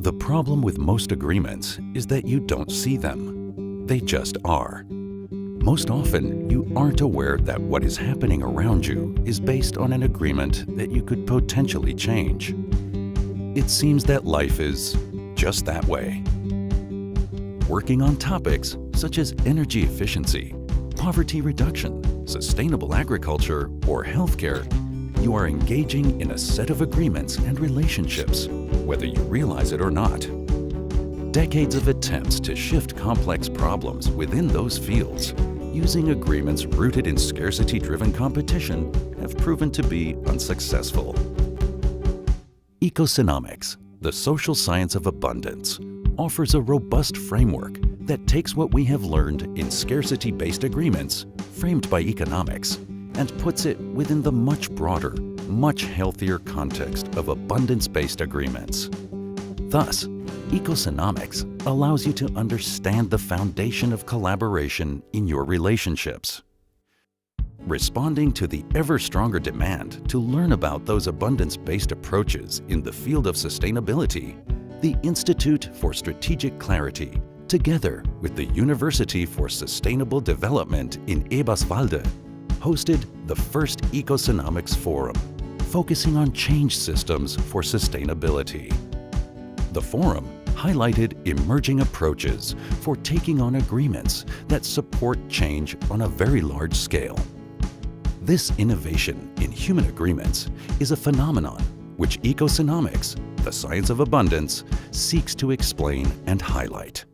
The problem with most agreements is that you don't see them. They just are. Most often, you aren't aware that what is happening around you is based on an agreement that you could potentially change. It seems that life is just that way. Working on topics such as energy efficiency, poverty reduction, sustainable agriculture, or healthcare, you are engaging in a set of agreements and relationships, whether you realize it or not. Decades of attempts to shift complex problems within those fields using agreements rooted in scarcity-driven competition have proven to be unsuccessful. Ecosynomics, the social science of abundance, offers a robust framework that takes what we have learned in scarcity-based agreements, framed by economics, and puts it within the much broader, much healthier context of abundance-based agreements. Thus, Ecosynomics allows you to understand the foundation of collaboration in your relationships. Responding to the ever-stronger demand to learn about those abundance-based approaches in the field of sustainability, the Institute for Strategic Clarity, together with the University for Sustainable Development in Eberswalde, hosted the first Ecosynomics Forum, focusing on change systems for sustainability. The forum highlighted emerging approaches for taking on agreements that support change on a very large scale. This innovation in human agreements is a phenomenon which Ecosynomics, the science of abundance, seeks to explain and highlight.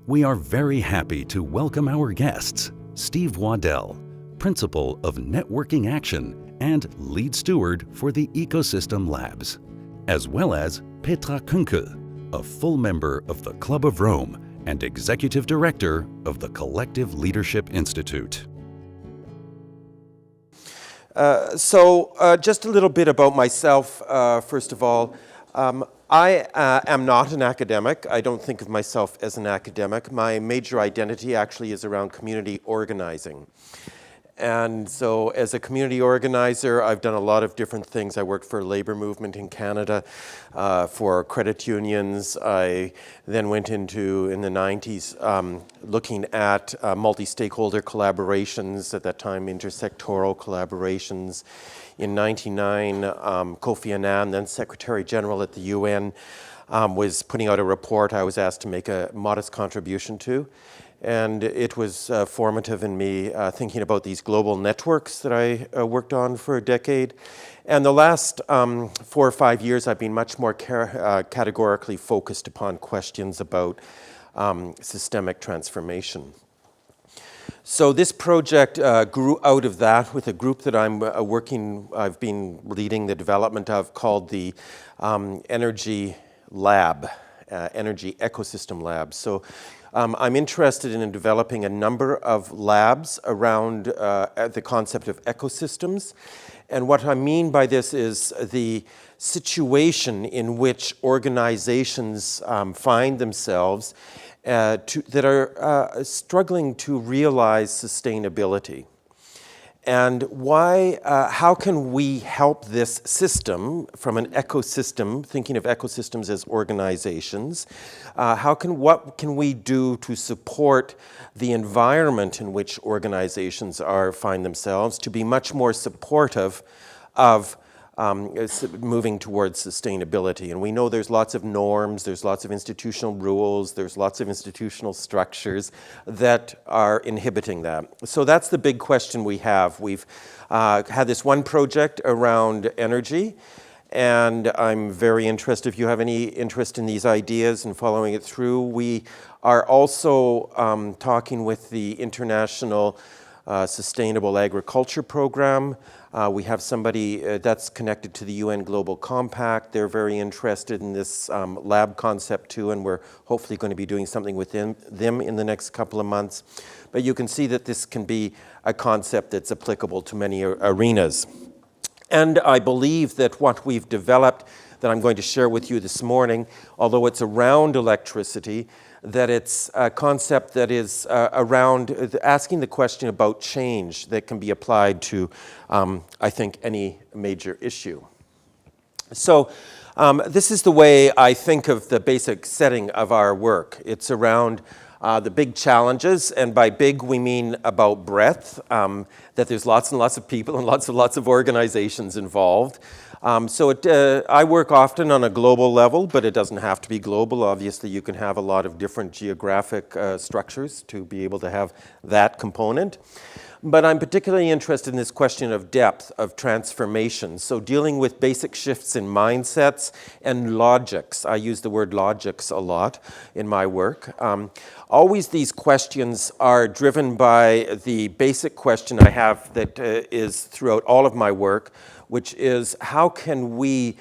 We are very happy to welcome our guests, Steve Waddell, Principal of Networking Action and Lead Steward for the Ecosystem Labs, as well as Petra Kunkel, a full member of the Club of Rome and Executive Director of the Collective Leadership Institute. Just a little bit about myself, first of all. I am not an academic. I don't think of myself as an academic. My major identity actually is around community organizing. And so as a community organizer, I've done a lot of different things. I worked for a labor movement in Canada, for credit unions. I then went into, in the 90s, looking at multi-stakeholder collaborations, at that time intersectoral collaborations. In 99, Kofi Annan, then Secretary General at the UN, was putting out a report I was asked to make a modest contribution to. And it was formative in me thinking about these global networks that I worked on for a decade. And the last 4 or 5 years, I've been much more categorically focused upon questions about systemic transformation. So this project grew out of that with a group that I've been leading the development of, called the Energy Lab, Energy Ecosystem Lab. So I'm interested in developing a number of labs around the concept of ecosystems. And what I mean by this is the situation in which organizations find themselves that are struggling to realize sustainability. And why, how can we help this system from an ecosystem, thinking of ecosystems as organizations, what can we do to support the environment in which organizations find themselves to be much more supportive of moving towards sustainability? And we know there's lots of norms, there's lots of institutional rules, there's lots of institutional structures that are inhibiting that. So that's the big question we have. We've had this one project around energy, and I'm very interested, if you have any interest in these ideas and following it through. We are also talking with the International Sustainable Agriculture Program. We have somebody that's connected to the UN Global Compact. They're very interested in this lab concept too, and we're hopefully going to be doing something with them in the next couple of months. But you can see that this can be a concept that's applicable to many arenas. And I believe that what we've developed that I'm going to share with you this morning, although it's around electricity, that it's a concept that is around asking the question about change that can be applied to, I think, any major issue. So This is the way I think of the basic setting of our work. It's around the big challenges, and by big we mean about breadth, that there's lots and lots of people and lots of organizations involved. I work often on a global level, but it doesn't have to be global. Obviously, you can have a lot of different geographic structures to be able to have that component. But I'm particularly interested in this question of depth, of transformation. So dealing with basic shifts in mindsets and logics. I use the word logics a lot in my work. Always these questions are driven by the basic question I have that is throughout all of my work, which is how can we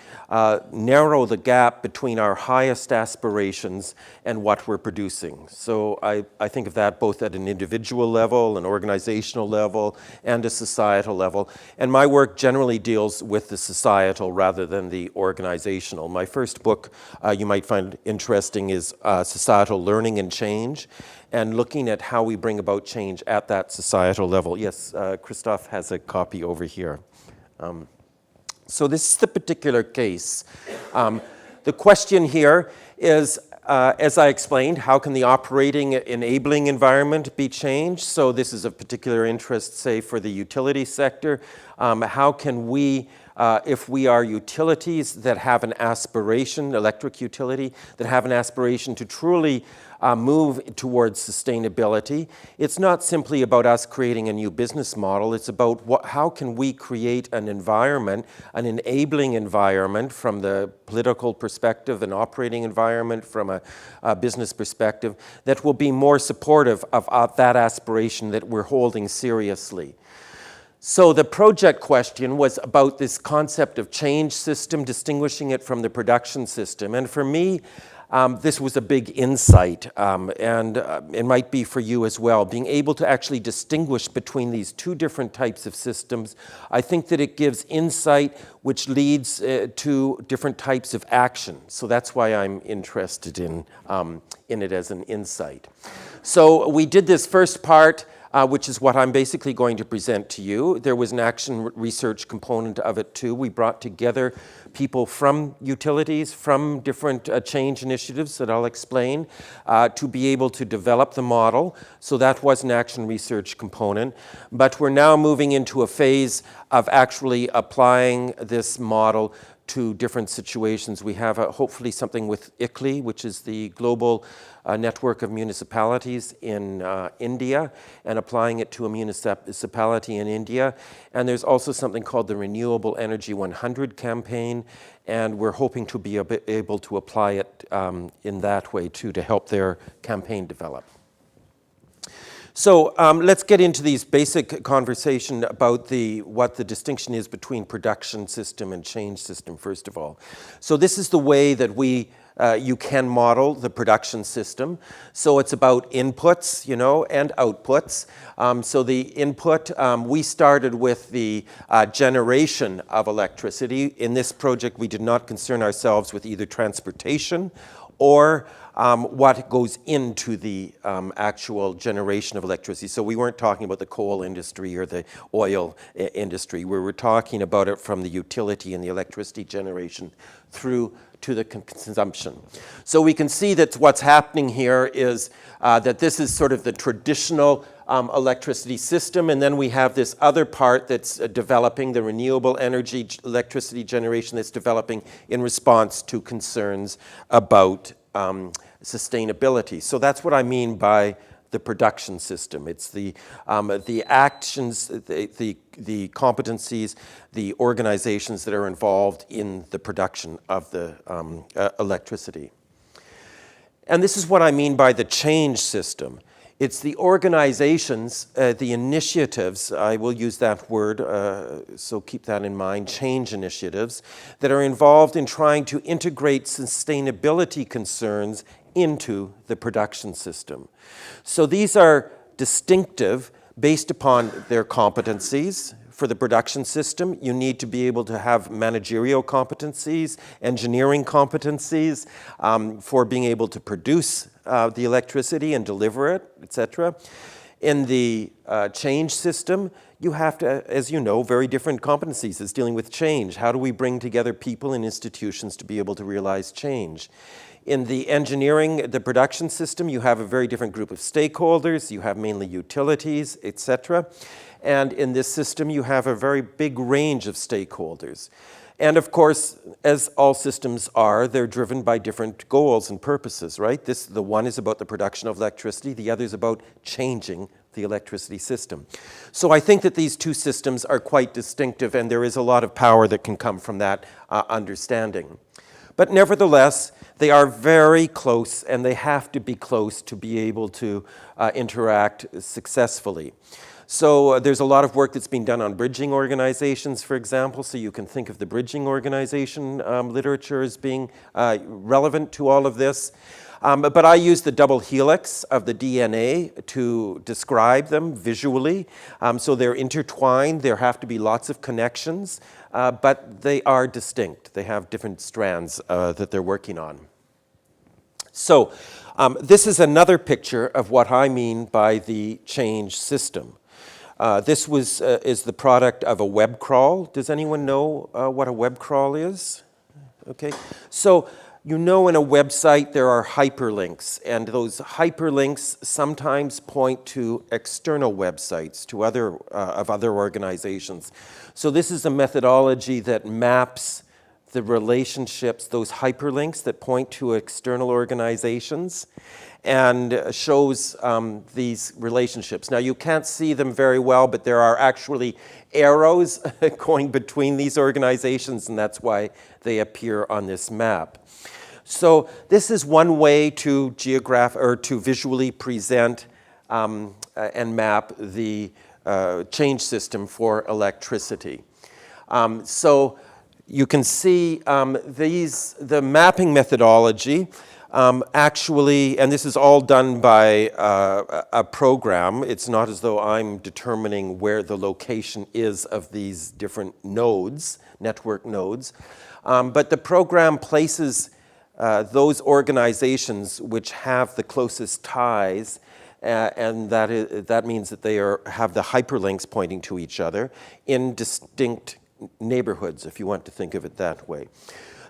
narrow the gap between our highest aspirations and what we're producing. So I think of that both at an individual level, an organizational level, and a societal level. And my work generally deals with the societal rather than the organizational. My first book you might find interesting is Societal Learning and Change, and looking at how we bring about change at that societal level. Yes, Christoph has a copy over here. So this is the particular case. The question here is, as I explained, how can the operating enabling environment be changed? So this is of particular interest, say, for the utility sector. How can we, if we are utilities that have an aspiration, electric utility, that have an aspiration to truly move towards sustainability, it's not simply about us creating a new business model. It's about how can we create an environment, an enabling environment from the political perspective, an operating environment from a business perspective that will be more supportive of that aspiration that we're holding seriously. So the project question was about this concept of change system, distinguishing it from the production system. And for me, this was a big insight, and it might be for you as well, being able to actually distinguish between these two different types of systems. I think that it gives insight which leads to different types of action. So that's why I'm interested in it as an insight. So we did this first part, which is what I'm basically going to present to you. There was an action research component of it too. We brought together people from utilities, from different change initiatives that I'll explain, to be able to develop the model. So that was an action research component. But we're now moving into a phase of actually applying this model to different situations. We have hopefully something with ICLEI, which is the global network of municipalities in India, and applying it to a municipality in India. And there's also something called the Renewable Energy 100 campaign, and we're hoping to be able to apply it in that way too, to help their campaign develop. So let's get into these basic conversation about what the distinction is between production system and change system, first of all. So this is the way that you can model the production system. So it's about inputs, and outputs. So the input, we started with the generation of electricity. In this project, we did not concern ourselves with either transportation or what goes into the actual generation of electricity. So we weren't talking about the coal industry or the oil industry. We were talking about it from the utility and the electricity generation through to the consumption. So we can see that what's happening here is that this is sort of the traditional electricity system, and then we have this other part that's developing, the renewable energy electricity generation that's developing in response to concerns about sustainability. So that's what I mean by the production system. It's the actions, the competencies, the organizations that are involved in the production of the electricity. And this is what I mean by the change system. It's the organizations, the initiatives, I will use that word, so keep that in mind, change initiatives, that are involved in trying to integrate sustainability concerns into the production system. So these are distinctive based upon their competencies. For the production system, you need to be able to have managerial competencies, engineering competencies, for being able to produce the electricity and deliver it, etc. In the change system, you have to, as you know, very different competencies as dealing with change. How do we bring together people and institutions to be able to realize change? In the engineering, the production system, you have a very different group of stakeholders. You have mainly utilities, etc. And in this system, you have a very big range of stakeholders. And of course, as all systems are, they're driven by different goals and purposes, right? The one is about the production of electricity, the other is about changing the electricity system. So I think that these two systems are quite distinctive, and there is a lot of power that can come from that understanding. But nevertheless, they are very close, and they have to be close to be able to interact successfully. So there's a lot of work that's been done on bridging organizations, for example, so you can think of the bridging organization literature as being relevant to all of this. But I use the double helix of the DNA to describe them visually. So they're intertwined, there have to be lots of connections, but they are distinct. They have different strands that they're working on. So this is another picture of what I mean by the change system. This is the product of a web crawl. Does anyone know what a web crawl is? Okay, so you know in a website there are hyperlinks, and those hyperlinks sometimes point to external websites, to other organizations. So this is a methodology that maps the relationships, those hyperlinks that point to external organizations, and shows these relationships. Now you can't see them very well, but there are actually arrows going between these organizations, and that's why they appear on this map. So this is one way to visually present and map the change system for electricity. So you can see the mapping methodology actually, and this is all done by a program. It's not as though I'm determining where the location is of these different nodes, network nodes, but the program places those organizations which have the closest ties, and that means that they have the hyperlinks pointing to each other in distinct neighborhoods, if you want to think of it that way.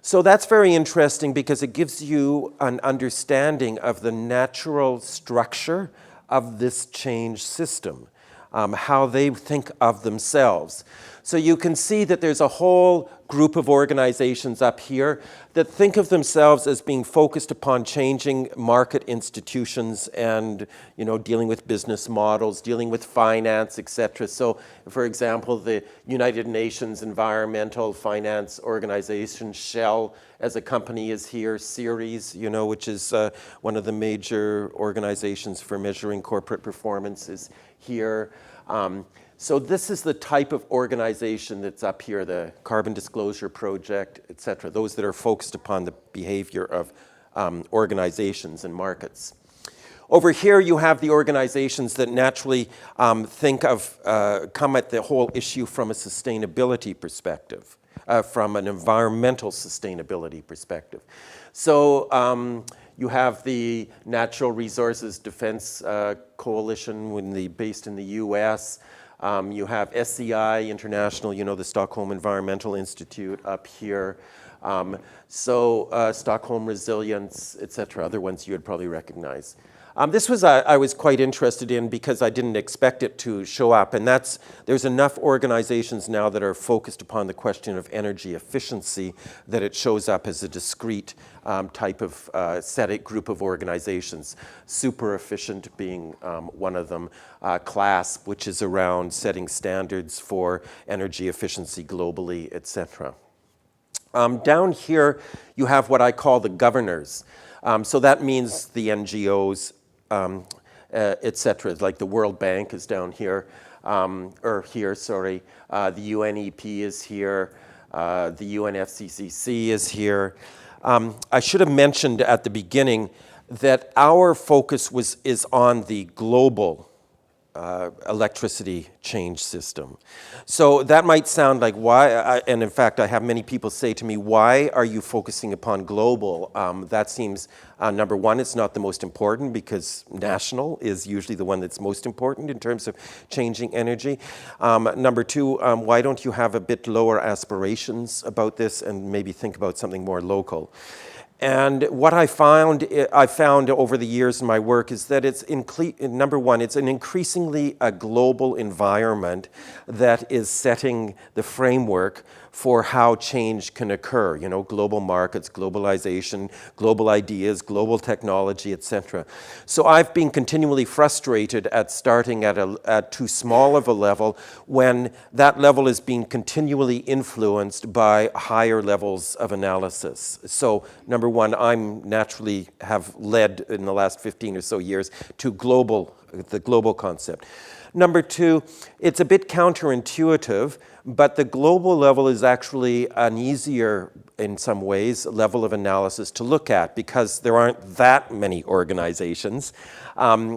So that's very interesting because it gives you an understanding of the natural structure of this change system, how they think of themselves. So you can see that there's a whole group of organizations up here that think of themselves as being focused upon changing market institutions and, you know, dealing with business models, dealing with finance, etc. So, for example, the United Nations Environmental Finance Organization, Shell, as a company is here, Ceres, you know, which is one of the major organizations for measuring corporate performance, is here. So this is the type of organization that's up here, the Carbon Disclosure Project, et cetera, those that are focused upon the behavior of organizations and markets. Over here you have the organizations that naturally come at the whole issue from a sustainability perspective, from an environmental sustainability perspective. So you have the Natural Resources Defense Coalition based in the US. You have SEI International, you know, the Stockholm Environmental Institute up here. Stockholm Resilience, et cetera, other ones you would probably recognize. This was I was quite interested in because I didn't expect it to show up, and there's enough organizations now that are focused upon the question of energy efficiency that it shows up as a discrete type of group of organizations. Super Efficient being one of them, CLASP, which is around setting standards for energy efficiency globally, etc. Down here you have what I call the governors. So that means the NGOs, et cetera, like the World Bank is down here, the UNEP is here, the UNFCCC is here. I should have mentioned at the beginning that our focus is on the global electricity change system. So that might sound like why, and in fact I have many people say to me, why are you focusing upon global? That seems, number one, it's not the most important because national is usually the one that's most important in terms of changing energy. Number two, why don't you have a bit lower aspirations about this and maybe think about something more local? And what I found over the years in my work is that it's, number one, it's an increasingly a global environment that is setting the framework for how change can occur. You know, global markets, globalization, global ideas, global technology, etc. So I've been continually frustrated at starting at too small of a level when that level is being continually influenced by higher levels of analysis. So number one, I'm naturally have led in the last 15 or so years to the global concept. Number two, it's a bit counterintuitive, but the global level is actually an easier, in some ways, level of analysis to look at because there aren't that many organizations.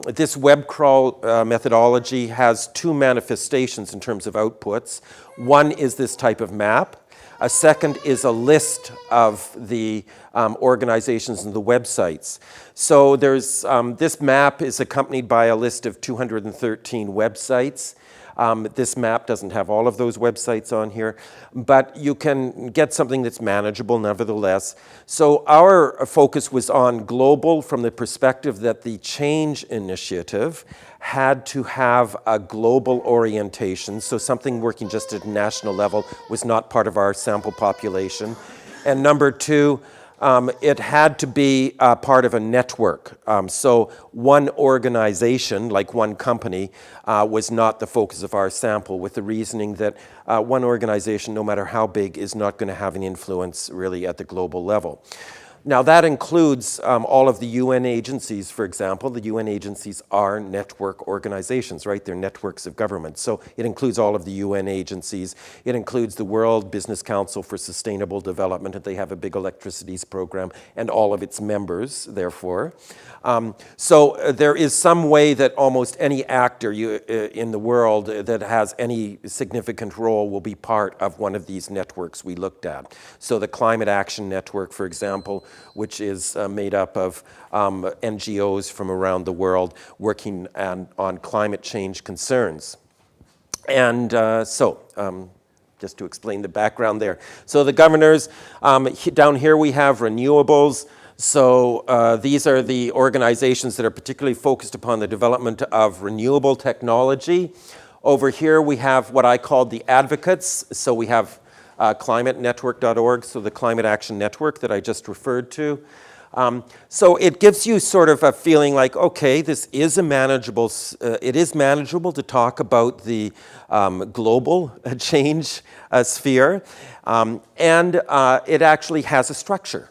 This web crawl methodology has two manifestations in terms of outputs. One is this type of map. A second is a list of the organizations and the websites. So there's, this map is accompanied by a list of 213 websites. This map doesn't have all of those websites on here, but you can get something that's manageable nevertheless. So our focus was on global from the perspective that the change initiative had to have a global orientation, so something working just at a national level was not part of our sample population. And number two, it had to be part of a network. So one organization, like one company, was not the focus of our sample, with the reasoning that one organization, no matter how big, is not going to have an influence really at the global level. Now that includes all of the UN agencies, for example. The UN agencies are network organizations, right? They're networks of governments. So it includes all of the UN agencies. It includes the World Business Council for Sustainable Development, and they have a big electricities program, and all of its members, therefore. So there is some way that almost any actor in the world that has any significant role will be part of one of these networks we looked at. So the Climate Action Network, for example, which is made up of NGOs from around the world working on climate change concerns. And just to explain the background there. So the governors, down here we have renewables. So these are the organizations that are particularly focused upon the development of renewable technology. Over here we have what I call the advocates. So we have climatenetwork.org, so the Climate Action Network that I just referred to. So it gives you sort of a feeling like, okay, this is it is manageable to talk about the global change sphere, and it actually has a structure.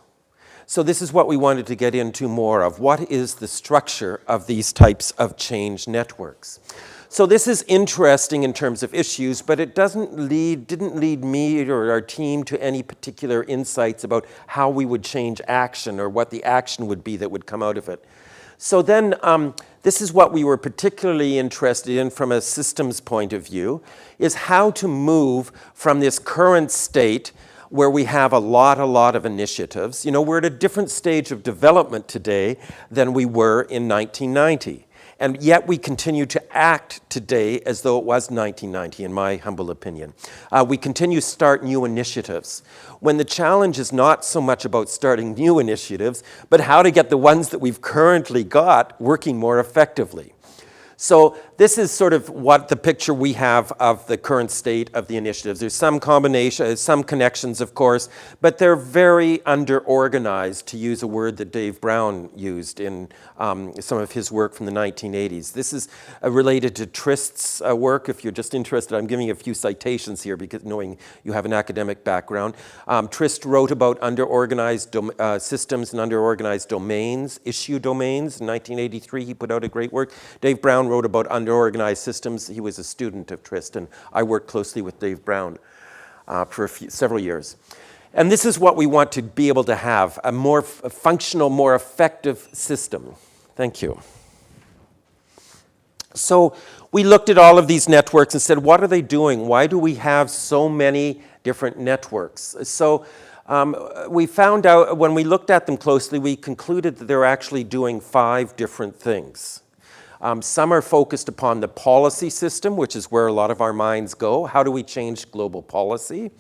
So this is what we wanted to get into more of. What is the structure of these types of change networks? So this is interesting in terms of issues, but it didn't lead me or our team to any particular insights about how we would change action or what the action would be that would come out of it. So then this is what we were particularly interested in from a systems point of view, is how to move from this current state where we have a lot of initiatives. You know, we're at a different stage of development today than we were in 1990. And yet we continue to act today as though it was 1990, in my humble opinion. We continue to start new initiatives, when the challenge is not so much about starting new initiatives, but how to get the ones that we've currently got working more effectively. So this is sort of what the picture we have of the current state of the initiatives. There's some combination, some connections, of course, but they're very under-organized, to use a word that Dave Brown used in some of his work from the 1980s. This is related to Trist's work. If you're just interested, I'm giving you a few citations here because knowing you have an academic background. Trist wrote about under-organized systems and under-organized domains, issue domains. In 1983, he put out a great work. Dave Brown wrote about under-organized systems. He was a student of Trist, and I worked closely with Dave Brown for several years. And this is what we want to be able to have, a more functional, more effective system. Thank you. So we looked at all of these networks and said, what are they doing? Why do we have so many different networks? So we found out, when we looked at them closely, we concluded that they're actually doing 5 different things. Some are focused upon the policy system, which is where a lot of our minds go. How do we change global policy?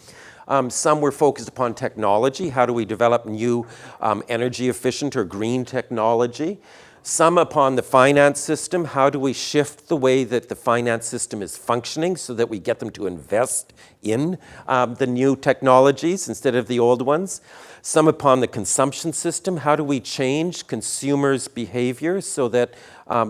Some were focused upon technology. How do we develop new energy efficient or green technology? Some upon the finance system. How do we shift the way that the finance system is functioning so that we get them to invest in the new technologies instead of the old ones? Some upon the consumption system. How do we change consumers' behavior so that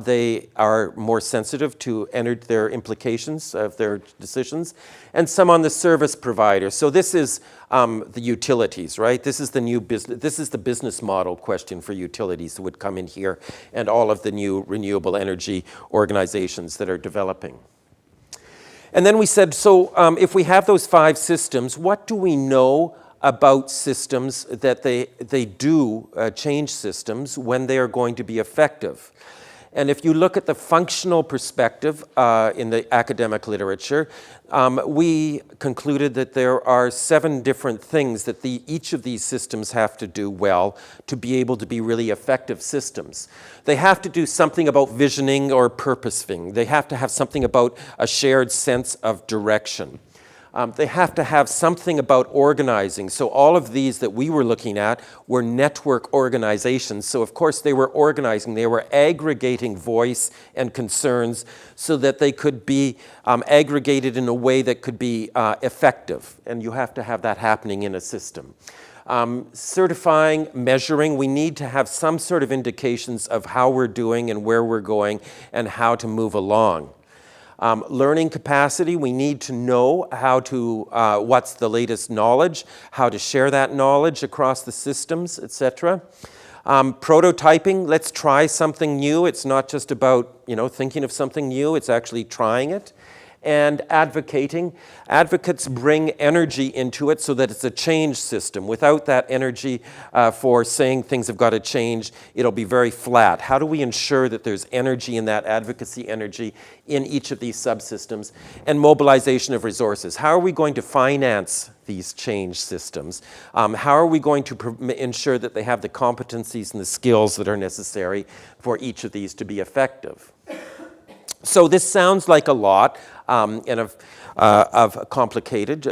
they are more sensitive to their implications of their decisions? And some on the service provider. So this is the utilities, right? This is the new business. This is the business model question for utilities that would come in here, and all of the new renewable energy organizations that are developing. And then we said, so if we have those 5 systems, what do we know about systems that they do change systems when they are going to be effective? And if you look at the functional perspective in the academic literature, we concluded that there are 7 different things that each of these systems have to do well to be able to be really effective systems. They have to do something about visioning or purposing. They have to have something about a shared sense of direction. They have to have something about organizing. So all of these that we were looking at were network organizations. So of course they were organizing. They were aggregating voice and concerns so that they could be aggregated in a way that could be effective. And you have to have that happening in a system. Certifying, measuring, we need to have some sort of indications of how we're doing and where we're going and how to move along. Learning capacity, we need to know how to, what's the latest knowledge, how to share that knowledge across the systems, etc. Prototyping, let's try something new. It's not just about, thinking of something new, it's actually trying it. And advocating, advocates bring energy into it so that it's a change system. Without that energy for saying things have got to change, it'll be very flat. How do we ensure that there's energy in that advocacy energy in each of these subsystems? And mobilization of resources. How are we going to finance these change systems? How are we going to ensure that they have the competencies and the skills that are necessary for each of these to be effective? So this sounds like a lot and of complicated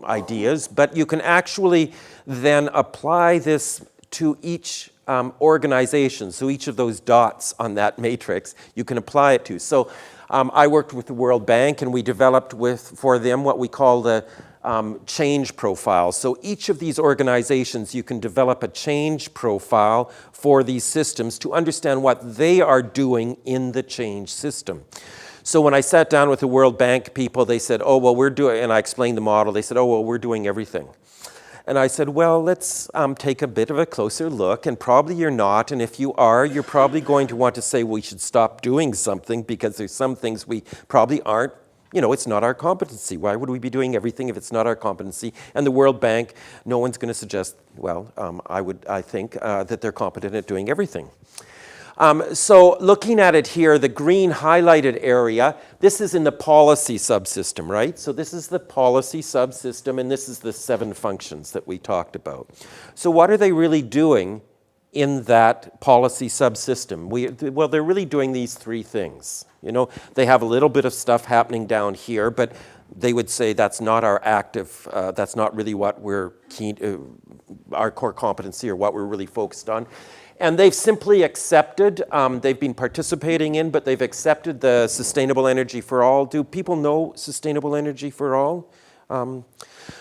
ideas, but you can actually then apply this to each organization. So each of those dots on that matrix, you can apply it to. So I worked with the World Bank, and we developed for them what we call the change profile. So each of these organizations, you can develop a change profile for these systems to understand what they are doing in the change system. So when I sat down with the World Bank people, they said, oh, well, we're doing, and I explained the model, they said, oh, well, we're doing everything. And I said, well, let's take a bit of a closer look, and probably you're not, and if you are, you're probably going to want to say we should stop doing something because there's some things we probably aren't. It's not our competency. Why would we be doing everything if it's not our competency? And the World Bank, no one's going to suggest, well, I think that they're competent at doing everything. So looking at it here, the green highlighted area, this is in the policy subsystem, right? So this is the policy subsystem, and this is the 7 functions that we talked about. So what are they really doing in that policy subsystem? Well, they're really doing these 3 things. They have a little bit of stuff happening down here, but they would say that's not our active, that's not really what we're our core competency or what we're really focused on. And they've simply accepted, they've been participating in, but they've accepted the Sustainable Energy for All. Do people know Sustainable Energy for All?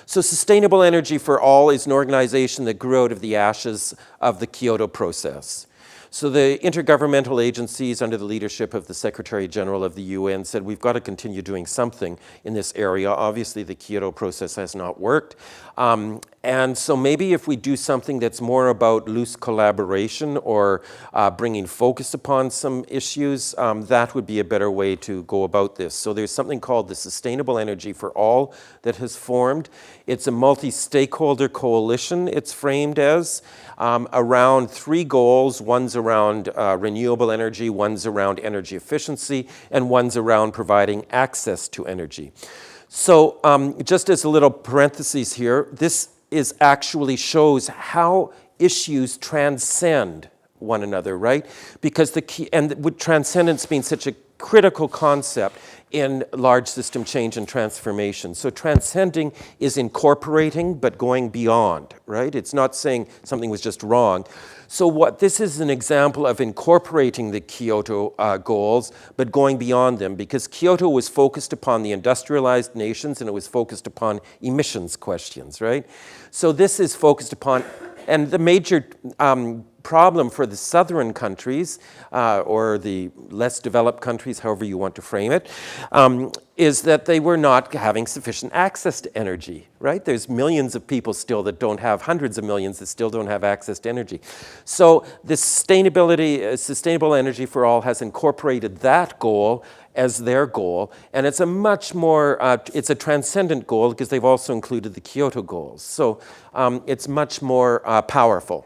So Sustainable Energy for All is an organization that grew out of the ashes of the Kyoto process. So the intergovernmental agencies under the leadership of the Secretary General of the UN said we've got to continue doing something in this area. Obviously the Kyoto process has not worked. And so maybe if we do something that's more about loose collaboration or bringing focus upon some issues, that would be a better way to go about this. So there's something called the Sustainable Energy for All that has formed. It's a multi-stakeholder coalition, it's framed as, around 3 goals. One's around renewable energy, one's around energy efficiency, and one's around providing access to energy. So just as a little parenthesis here, this is actually shows how issues transcend one another, right? Because the key, and with transcendence being such a critical concept in large system change and transformation. So transcending is incorporating but going beyond, right? It's not saying something was just wrong. So what this is an example of incorporating the Kyoto goals but going beyond them, because Kyoto was focused upon the industrialized nations and it was focused upon emissions questions, right? So this is focused upon, and the major problem for the southern countries, or the less developed countries, however you want to frame it, is that they were not having sufficient access to energy, right? There's millions of people still that don't have, hundreds of millions that still don't have access to energy. So the sustainable energy for all has incorporated that goal as their goal, and it's a much more, it's a transcendent goal because they've also included the Kyoto goals. So it's much more powerful.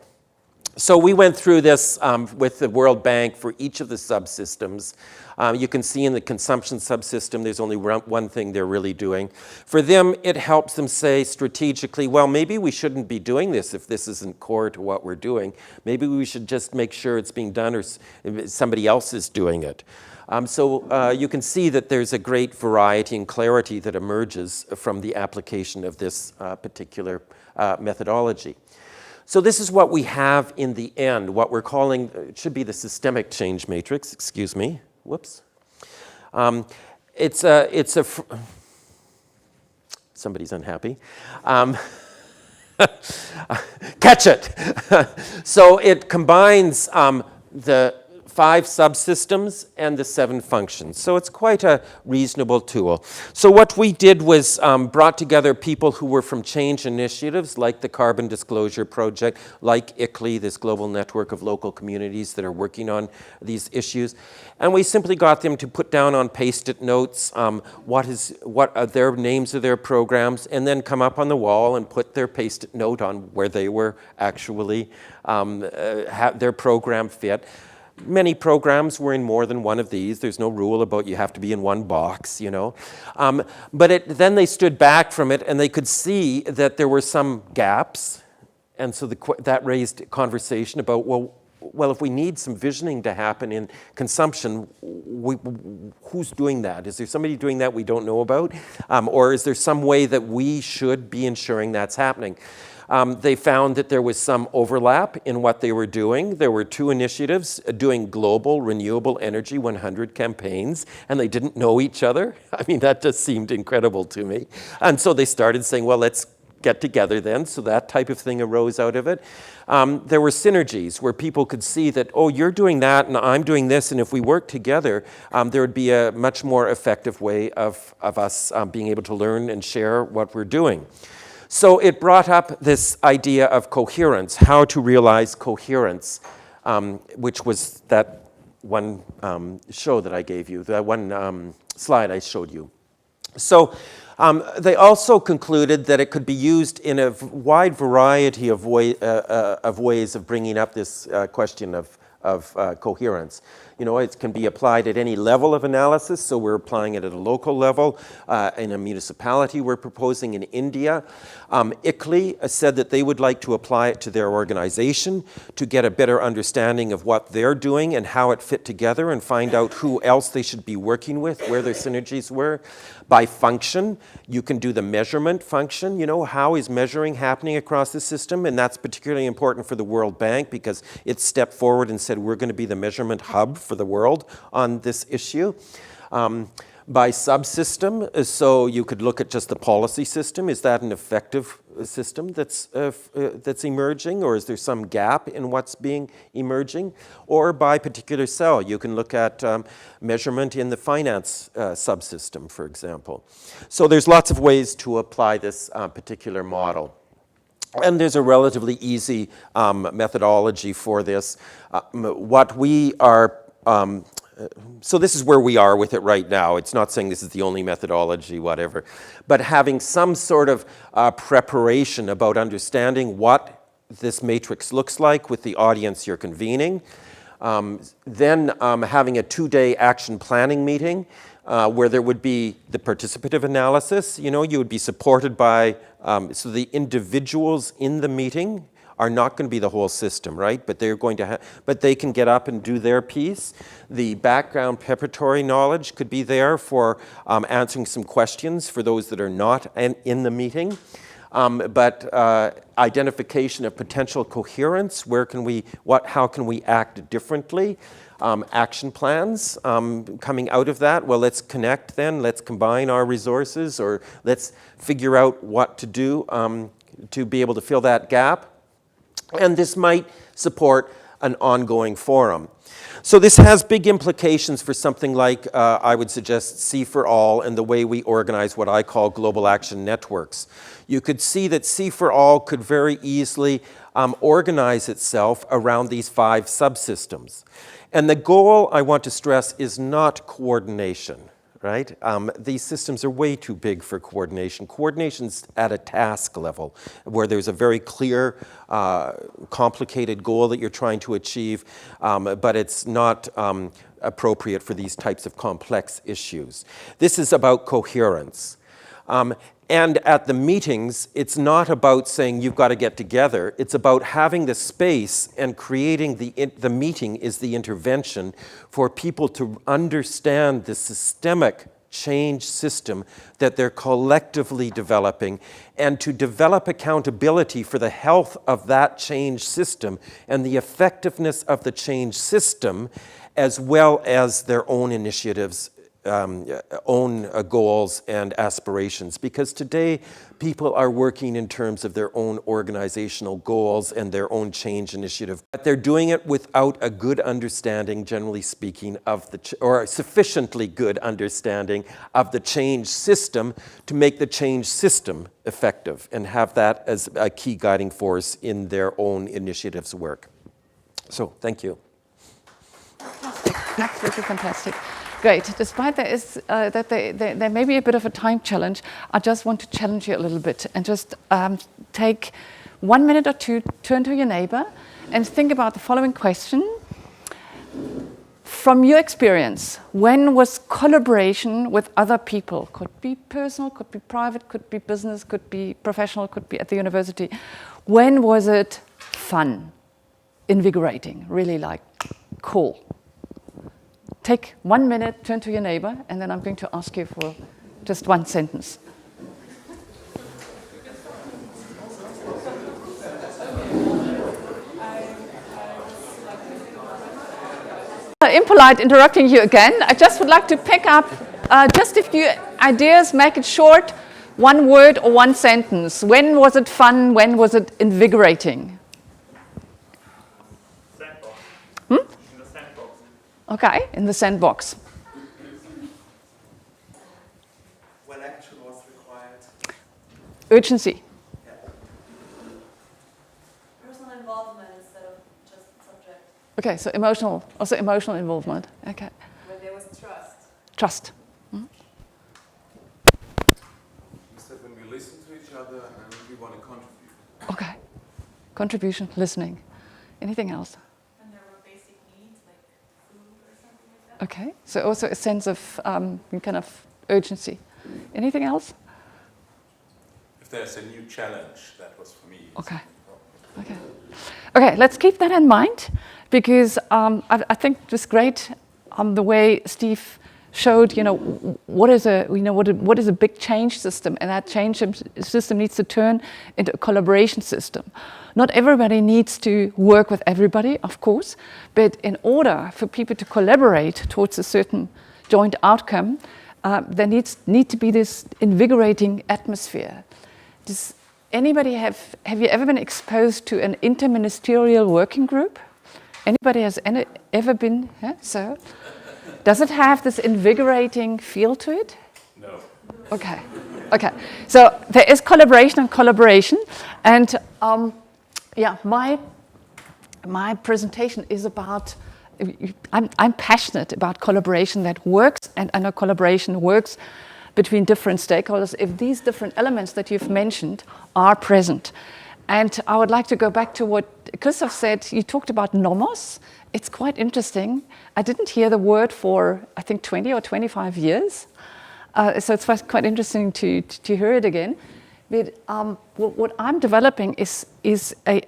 So we went through this with the World Bank for each of the subsystems. You can see in the consumption subsystem, there's only one thing they're really doing. For them, it helps them say strategically, well, maybe we shouldn't be doing this if this isn't core to what we're doing. Maybe we should just make sure it's being done or somebody else is doing it. So you can see that there's a great variety and clarity that emerges from the application of this particular methodology. So this is what we have in the end, what we're calling, it should be the systemic change matrix, excuse me, whoops. Somebody's unhappy. Catch it. So it combines the 5 subsystems and the 7 functions. So it's quite a reasonable tool. So what we did was brought together people who were from change initiatives like the Carbon Disclosure Project, like ICLEI, this global network of local communities that are working on these issues. And we simply got them to put down on Post-it notes what are their names of their programs, and then come up on the wall and put their Post-it note on where they were actually, their program fit. Many programs were in more than one of these. There's no rule about you have to be in one box, you know. But then they stood back from it and they could see that there were some gaps. And so that raised conversation about, well, if we need some visioning to happen in consumption, who's doing that? Is there somebody doing that we don't know about? Or is there some way that we should be ensuring that's happening? They found that there was some overlap in what they were doing. There were 2 initiatives doing global renewable energy 100 campaigns, and they didn't know each other. I mean, that just seemed incredible to me. And so they started saying, well, let's get together then. So that type of thing arose out of it. There were synergies where people could see that, oh, you're doing that and I'm doing this, and if we work together, there would be a much more effective way of us being able to learn and share what we're doing. So it brought up this idea of coherence, how to realize coherence, which was that one show that I gave you, that one slide I showed you. So they also concluded that it could be used in a wide variety of ways of bringing up this question of coherence. You know, it can be applied at any level of analysis, so we're applying it at a local level. In a municipality, we're proposing in India. ICLEI said that they would like to apply it to their organization to get a better understanding of what they're doing and how it fit together and find out who else they should be working with, where their synergies were. By function, you can do the measurement function. You know, how is measuring happening across the system? And that's particularly important for the World Bank because it stepped forward and said, we're going to be the measurement hub for the world on this issue. By subsystem, so you could look at just the policy system. Is that an effective system that's emerging, or is there some gap in what's being emerging? Or by particular cell, you can look at measurement in the finance subsystem, for example. So there's lots of ways to apply this particular model. And there's a relatively easy methodology for this. What we are so this is where we are with it right now. It's not saying this is the only methodology, whatever. But having some sort of preparation about understanding what this matrix looks like with the audience you're convening. Then having a 2-day action planning meeting where there would be the participative analysis. You would be supported by, so the individuals in the meeting are not going to be the whole system, right? But they're going to but they can get up and do their piece. The background preparatory knowledge could be there for answering some questions for those that are not in the meeting. But identification of potential coherence, how can we act differently? Action plans coming out of that. Well, let's connect then, let's combine our resources, or let's figure out what to do to be able to fill that gap. And this might support an ongoing forum. So this has big implications for something like, I would suggest, C for All and the way we organize what I call global action networks. You could see that C for All could very easily organize itself around these 5 subsystems. And the goal, I want to stress, is not coordination. Right? These systems are way too big for coordination. Coordination's at a task level where there's a very clear, complicated goal that you're trying to achieve, but it's not appropriate for these types of complex issues. This is about coherence. And at the meetings, it's not about saying you've got to get together. It's about having the space and creating the meeting is the intervention for people to understand the systemic change system that they're collectively developing and to develop accountability for the health of that change system and the effectiveness of the change system as well as their own initiatives, own goals and aspirations, because today people are working in terms of their own organizational goals and their own change initiative. But they're doing it without a good understanding, generally speaking, or sufficiently good understanding of the change system to make the change system effective and have that as a key guiding force in their own initiatives work. So, thank you. Absolutely fantastic. Great. Despite there may be a bit of a time challenge, I just want to challenge you a little bit and just take 1 minute or two, turn to your neighbor and think about the following question. From your experience, when was collaboration with other people, could be personal, could be private, could be business, could be professional, could be at the university, when was it fun, invigorating, really like cool? Take 1 minute, turn to your neighbor, and then I'm going to ask you for just one sentence. Impolite interrupting you again. I just would like to pick up just a few ideas, make it short, 1 word or 1 sentence. When was it fun? When was it invigorating? Okay, in the sandbox. When action was required. Urgency. Yeah. Personal involvement instead of just subject. Okay, so emotional involvement. Okay. When there was trust. Trust. You said when we listen to each other and we want to contribute. Okay. Contribution, listening. Anything else? Okay, so also a sense of kind of urgency. Anything else? If there's a new challenge, that was for me. Okay. Okay, let's keep that in mind because I think it was great the way Steve showed, what is a big change system, and that change system needs to turn into a collaboration system. Not everybody needs to work with everybody, of course, but in order for people to collaborate towards a certain joint outcome, there need to be this invigorating atmosphere. Does anybody have you ever been exposed to an interministerial working group? Anybody has ever been? Yeah, so, does it have this invigorating feel to it? No. Okay. So there is collaboration, and my presentation is about. I'm passionate about collaboration that works, and I know collaboration works between different stakeholders if these different elements that you've mentioned are present. And I would like to go back to what Christoph said. You talked about nomos. It's quite interesting. I didn't hear the word for, I think, 20 or 25 years. So it's quite interesting to hear it again. But what I'm developing is a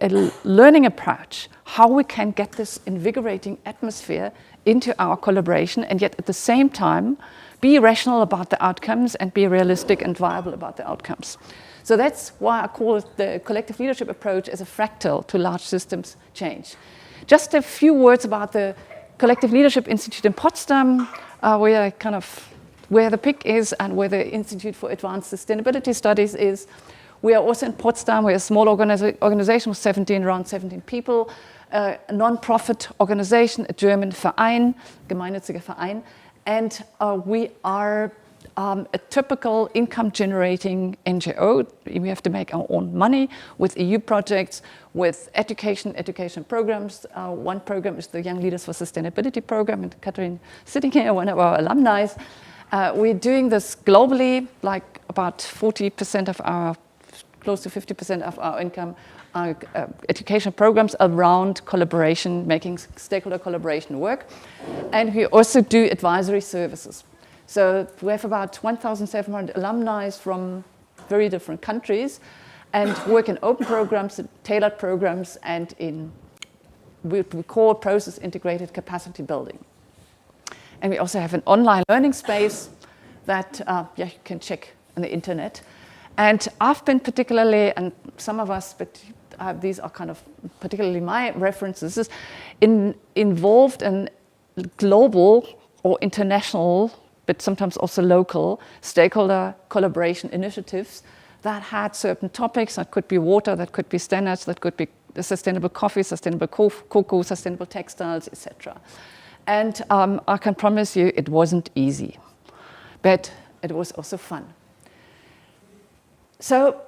learning approach, how we can get this invigorating atmosphere into our collaboration, and yet at the same time be rational about the outcomes and be realistic and viable about the outcomes. So that's why I call it the collective leadership approach as a fractal to large systems change. Just a few words about the Collective Leadership Institute in Potsdam, where the PIC is and where the Institute for Advanced Sustainability Studies is. We are also in Potsdam. We're a small organization with around 17 people, a non-profit organization, a German Verein, gemeinnütziger Verein, and we are a typical income-generating NGO. We have to make our own money with EU projects, with education programs. One program is the Young Leaders for Sustainability program, and Katrin sitting here, one of our alumni. We're doing this globally, like about 40% of our, close to 50% of our income are education programs around collaboration, making stakeholder collaboration work. And we also do advisory services. So we have about 1,700 alumni from very different countries and work in open programs, tailored programs, and in what we call process integrated capacity building. And we also have an online learning space that you can check on the internet. And I've been particularly, and some of us, but these are kind of particularly my references, involved in global or international, but sometimes also local, stakeholder collaboration initiatives that had certain topics. That could be water, that could be standards, that could be sustainable coffee, sustainable cocoa, sustainable textiles, etc. And I can promise you it wasn't easy, but it was also fun. So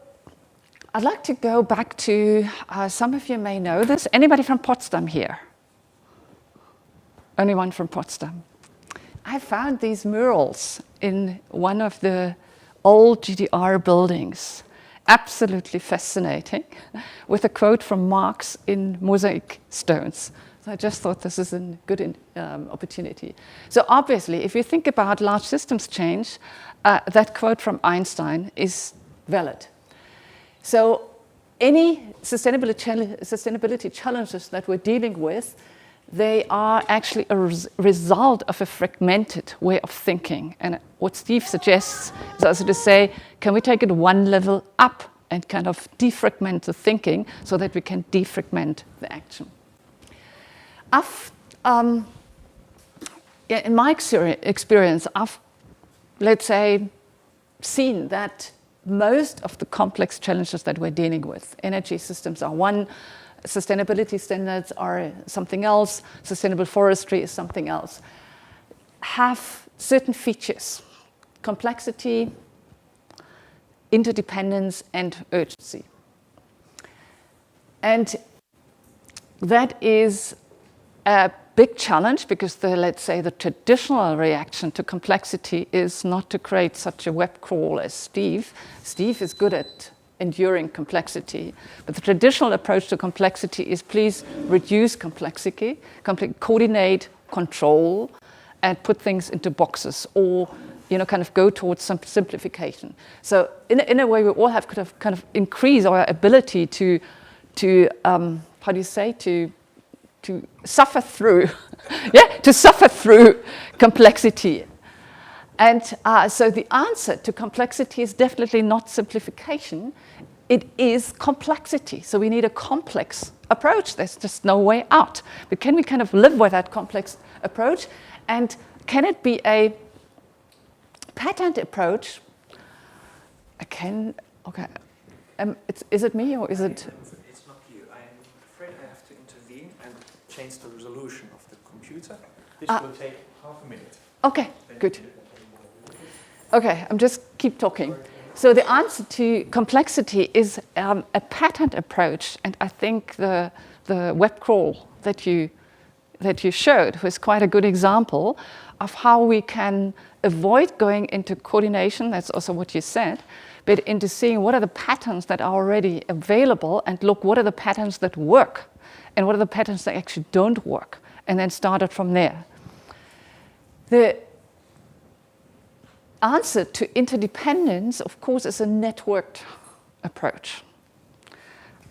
I'd like to go back to, some of you may know this. Anybody from Potsdam here? Only one from Potsdam. I found these murals in one of the old GDR buildings. Absolutely fascinating, with a quote from Marx in mosaic stones. So I just thought this is a good opportunity. So obviously, if you think about large systems change, that quote from Einstein is valid. So any sustainability challenges that we're dealing with, they are actually a result of a fragmented way of thinking. And what Steve suggests is also to say, can we take it one level up and kind of defragment the thinking so that we can defragment the action? In my experience, I've, let's say, seen that most of the complex challenges that we're dealing with, energy systems are one, sustainability standards are something else, sustainable forestry is something else, have certain features: complexity, interdependence, and urgency. And that is a big challenge because let's say the traditional reaction to complexity is not to create such a web crawl as Steve. Steve is good at enduring complexity, but the traditional approach to complexity is please reduce complexity, coordinate, control, and put things into boxes, or kind of go towards some simplification. So in a way, we all have to kind of increase our ability to how do you say, to suffer through, to suffer through complexity. And so the answer to complexity is definitely not simplification, it is complexity. So we need a complex approach. There's just no way out. But can we kind of live with that complex approach? And can it be a patterned approach? Is it me or is it? It's not you. I'm afraid I have to intervene and change the resolution of the computer. This will take half a minute. Okay, good. Okay, I'm just keep talking. So the answer to complexity is a patterned approach, and I think the web crawl that you that you showed was quite a good example of how we can avoid going into coordination, that's also what you said, but into seeing what are the patterns that are already available and look what are the patterns that work and what are the patterns that actually don't work, and then start it from there. The answer to interdependence, of course, is a networked approach.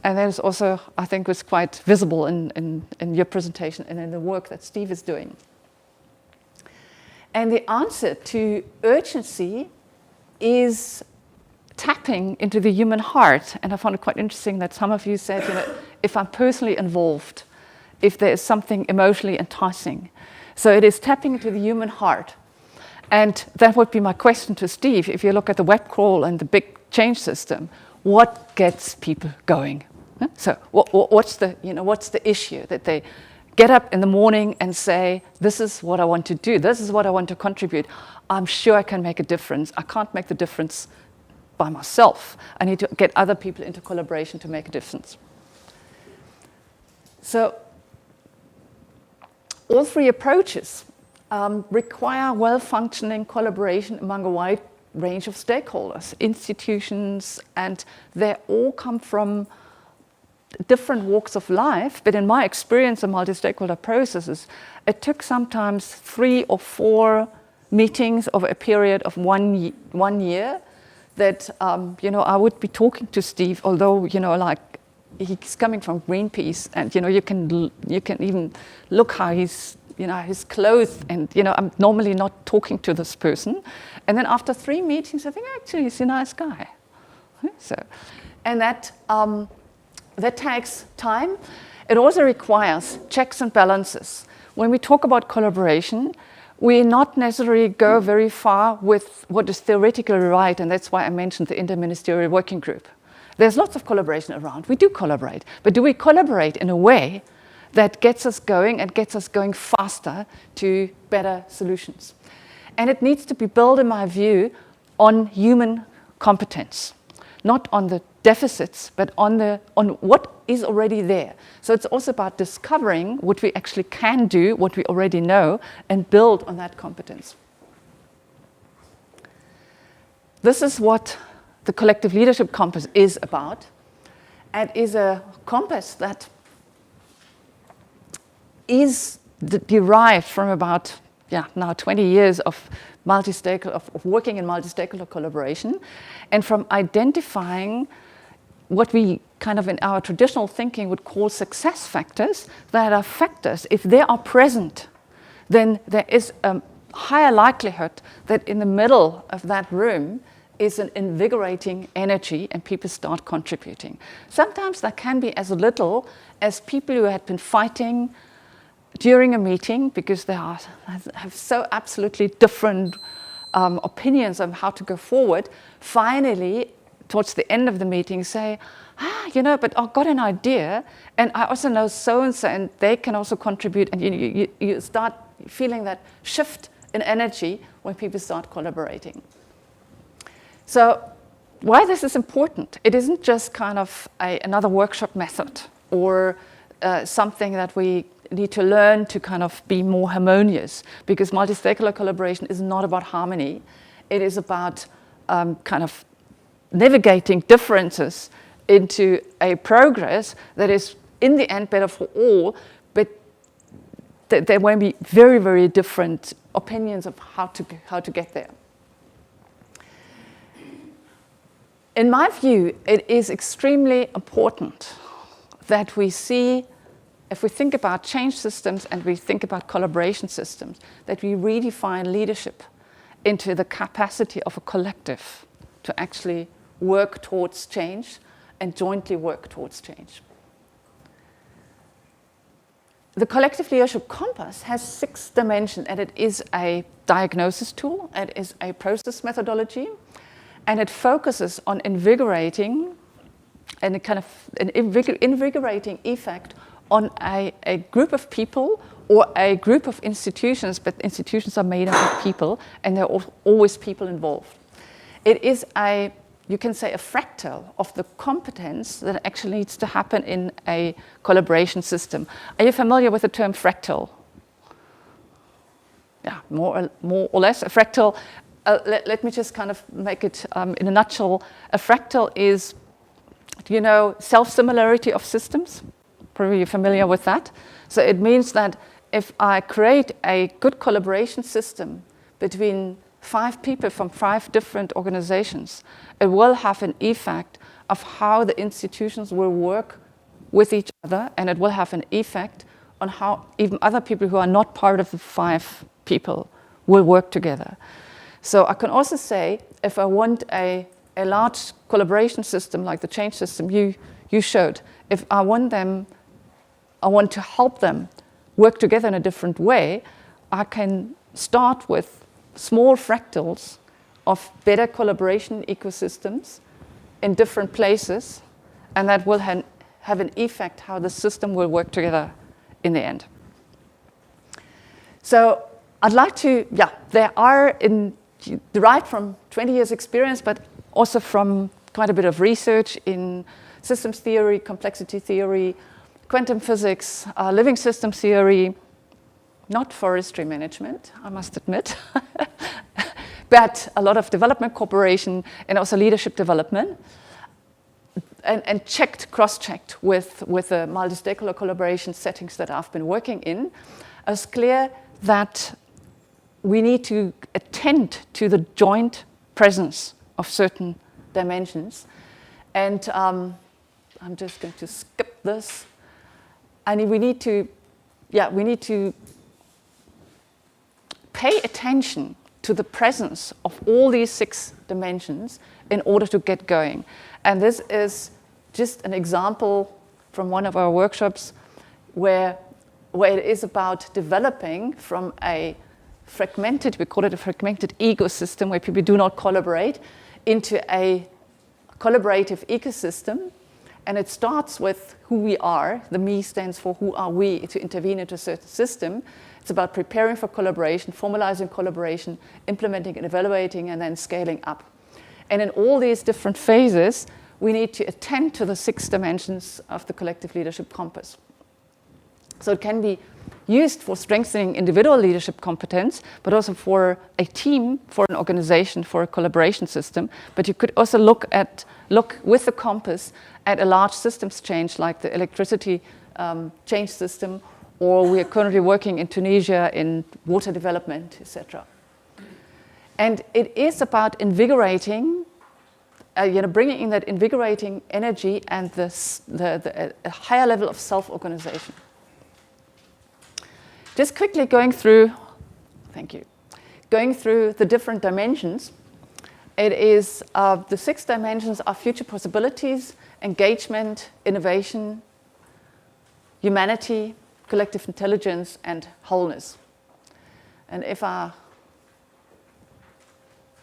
And that is also, I think, was quite visible in your presentation and in the work that Steve is doing. And the answer to urgency is tapping into the human heart. And I found it quite interesting that some of you said, if I'm personally involved, if there is something emotionally enticing. So it is tapping into the human heart. And that would be my question to Steve. If you look at the web crawl and the big change system, what gets people going? So what's the issue that they get up in the morning and say, this is what I want to do, this is what I want to contribute. I'm sure I can make a difference. I can't make the difference by myself. I need to get other people into collaboration to make a difference. So all three approaches require well-functioning collaboration among a wide range of stakeholders, institutions, and they all come from different walks of life. But in my experience in multi-stakeholder processes, it took sometimes 3 or 4 meetings over a period of one year that I would be talking to Steve, although he's coming from Greenpeace, and you can even look how he's his clothes, and I'm normally not talking to this person, and then after 3 meetings I think actually he's a nice guy. So, and that takes time. It also requires checks and balances. When we talk about collaboration, we not necessarily go very far with what is theoretically right, and that's why I mentioned the interministerial working group. There's lots of collaboration around. We do collaborate, but do we collaborate in a way that gets us going and gets us going faster to better solutions? And it needs to be built, in my view, on human competence, not on the deficits, but on what is already there. So it's also about discovering what we actually can do, what we already know, and build on that competence. This is what the collective leadership compass is about, and is a compass that is derived from about now 20 years of working in multi-stakeholder collaboration, and from identifying what we kind of in our traditional thinking would call success factors, that are factors, if they are present, then there is a higher likelihood that in the middle of that room is an invigorating energy and people start contributing. Sometimes that can be as little as people who had been fighting during a meeting because they have so absolutely different opinions on how to go forward, finally, towards the end of the meeting, say, but I've got an idea, and I also know so-and-so, and they can also contribute, and you start feeling that shift in energy when people start collaborating. So why this is important, it isn't just kind of another workshop method or something that we need to learn to kind of be more harmonious, because multi-stakeholder collaboration is not about harmony. It is about kind of navigating differences into a progress that is in the end better for all, but there will be very, very different opinions of how to get there. In my view, it is extremely important that we see, if we think about change systems and we think about collaboration systems, that we redefine leadership into the capacity of a collective to actually work towards change and jointly work towards change. The collective leadership compass has 6 dimensions, and it is a diagnosis tool, it is a process methodology, and it focuses on invigorating and a kind of an invigorating effect on a group of people or a group of institutions, but institutions are made up of people, and there are always people involved. It is you can say, a fractal of the competence that actually needs to happen in a collaboration system. Are you familiar with the term fractal? more or less. A fractal, let me just kind of make it in a nutshell. A fractal is, self-similarity of systems. Probably you're familiar with that. So it means that if I create a good collaboration system between 5 people from 5 different organizations, it will have an effect of how the institutions will work with each other, and it will have an effect on how even other people who are not part of the 5 people will work together. So I can also say, if I want a large collaboration system like the change system you showed, if I want to help them work together in a different way, I can start with small fractals of better collaboration ecosystems in different places, and that will have an effect how the system will work together in the end. So I'd like to, there are derived from 20 years experience, but also from quite a bit of research in systems theory, complexity theory, quantum physics, living system theory, not forestry management, I must admit, but a lot of development cooperation and also leadership development, and cross-checked with the multi-stakeholder collaboration settings that I've been working in. It's clear that we need to attend to the joint presence of certain dimensions. And I'm just going to skip this. And we need to pay attention to the presence of all these 6 dimensions in order to get going. And this is just an example from one of our workshops where it is about developing from a fragmented, we call it a fragmented ecosystem where people do not collaborate, into a collaborative ecosystem. And it starts with who we are. The me stands for who are we to intervene into a certain system. It's about preparing for collaboration, formalizing collaboration, implementing and evaluating, and then scaling up. And in all these different phases, we need to attend to the 6 dimensions of the collective leadership compass. So it can be used for strengthening individual leadership competence, but also for a team, for an organization, for a collaboration system. But you could also look with the compass at a large systems change like the electricity change system, or we are currently working in Tunisia in water development, etc. And it is about invigorating, bringing in that invigorating energy and the higher level of self-organization. Just quickly going through the different dimensions. It is the 6 dimensions are future possibilities, engagement, innovation, humanity, collective intelligence, and wholeness. And if I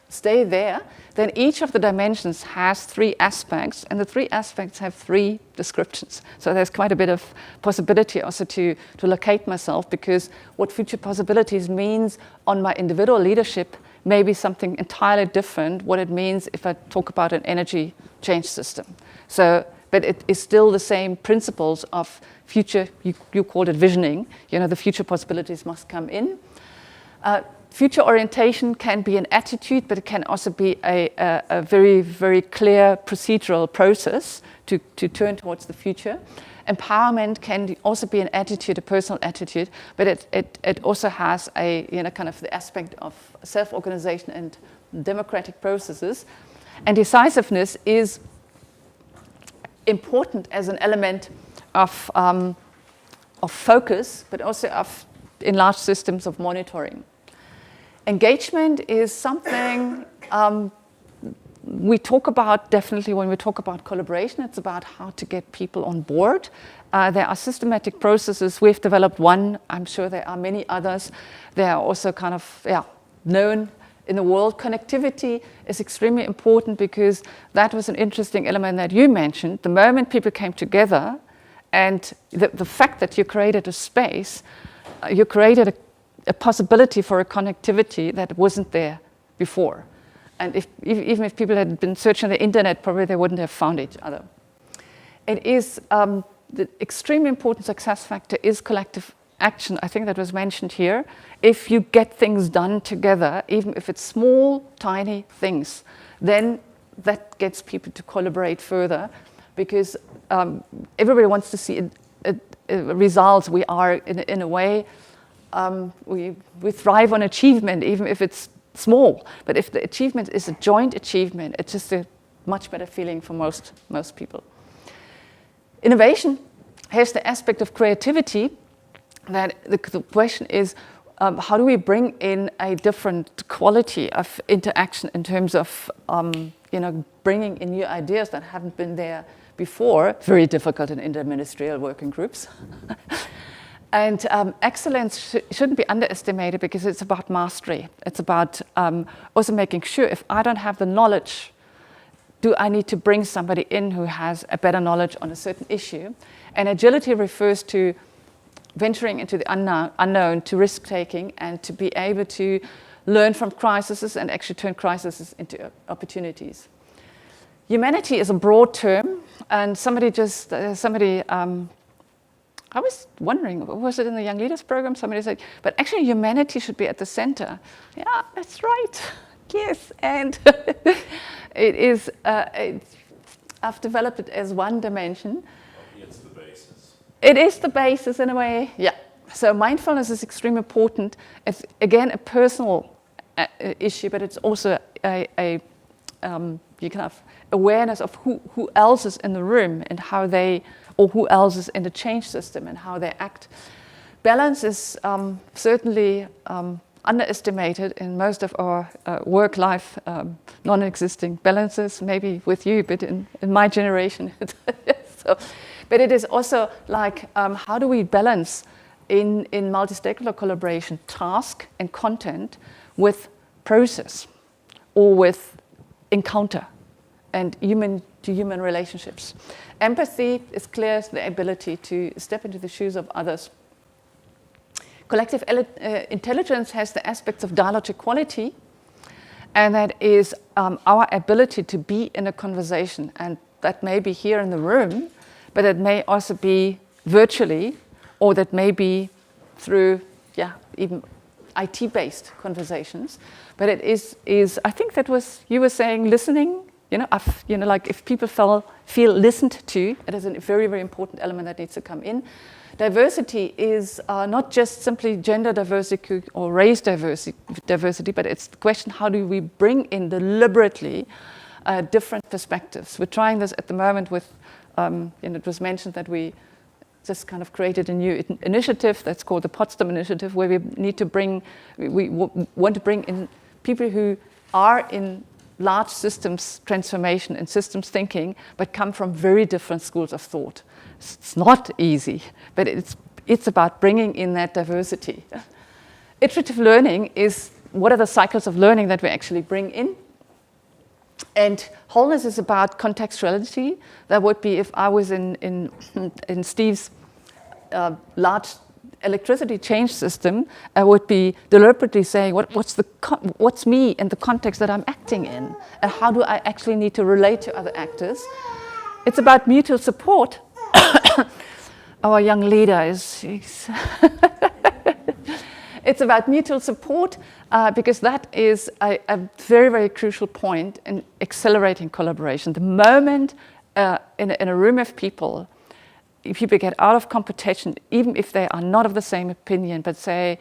stay there, then each of the dimensions has 3 aspects, and the 3 aspects have 3 descriptions. So there's quite a bit of possibility also to locate myself, because what future possibilities means on my individual leadership may be something entirely different what it means if I talk about an energy change system. So, but it is still the same principles of future, you called it visioning, the future possibilities must come in. Future orientation can be an attitude, but it can also be a very, very clear procedural process to turn towards the future. Empowerment can also be an attitude, a personal attitude, but it also has a kind of the aspect of self-organization and democratic processes. And decisiveness is important as an element of focus, but also of in large systems of monitoring. Engagement is something we talk about definitely when we talk about collaboration. It's about how to get people on board. There are systematic processes. We've developed one. I'm sure there are many others. They are also kind of known in the world. Connectivity is extremely important because that was an interesting element that you mentioned. The moment people came together and the fact that you created a space, you created a possibility for a connectivity that wasn't there before. And even if people had been searching the internet, probably they wouldn't have found each other. It is the extremely important success factor is collective action, I think that was mentioned here, if you get things done together, even if it's small, tiny things, then that gets people to collaborate further, because everybody wants to see results. We are, in a way, we thrive on achievement, even if it's small. But if the achievement is a joint achievement, it's just a much better feeling for most people. Innovation has the aspect of creativity. That the question is, how do we bring in a different quality of interaction in terms of bringing in new ideas that haven't been there before? Very difficult in interministerial working groups. And excellence shouldn't be underestimated, because it's about mastery. It's about also making sure, if I don't have the knowledge, do I need to bring somebody in who has a better knowledge on a certain issue? And agility refers to venturing into the unknown, to risk-taking, and to be able to learn from crises and actually turn crises into opportunities. Humanity is a broad term, and I was wondering, was it in the Young Leaders program? Somebody said, but actually humanity should be at the center. Yeah, that's right. Yes, and it is. I've developed it as one dimension. It's the basis. It is the basis in a way, yeah. So mindfulness is extremely important. It's, again, a personal issue, but it's also you can have awareness of who else is in the room and how they, or who else is in the change system and how they act. Balance is certainly underestimated in most of our work-life non-existing balances, maybe with you, but in my generation. So, but it is also like, how do we balance in multi-stakeholder collaboration task and content with process or with encounter and human-to-human relationships? Empathy is clear, the ability to step into the shoes of others. Collective intelligence has the aspects of dialogue equality, and that is our ability to be in a conversation, and that may be here in the room, but it may also be virtually, or that may be through, even IT-based conversations. But it is I think that was, you were saying, listening. Like if people feel listened to, it is a very, very important element that needs to come in. Diversity is not just simply gender diversity or race diversity, but it's the question, how do we bring in deliberately different perspectives? We're trying this at the moment with, it was mentioned that we just kind of created a new initiative that's called the Potsdam Initiative, where we want to bring in people who are in large systems transformation and systems thinking, but come from very different schools of thought. It's not easy, but it's about bringing in that diversity. Iterative learning is, what are the cycles of learning that we actually bring in? And wholeness is about contextuality. That would be if I was in Steve's large electricity change system, I would be deliberately saying, what's me in the context that I'm acting in? And how do I actually need to relate to other actors? It's about mutual support. Our young leader is... It's about mutual support, because that is a very, very crucial point in accelerating collaboration. The moment in a room of people, if people get out of competition, even if they are not of the same opinion, but say,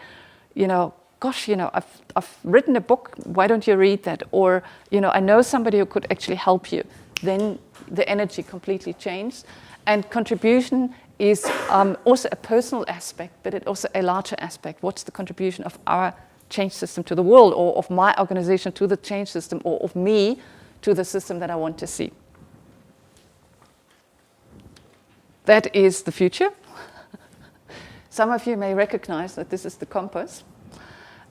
gosh, I've written a book, why don't you read that? Or, I know somebody who could actually help you. Then the energy completely changes. And contribution is also a personal aspect, but it's also a larger aspect. What's the contribution of our change system to the world, or of my organization to the change system, or of me to the system that I want to see? That is the future. Some of you may recognize that this is the compass.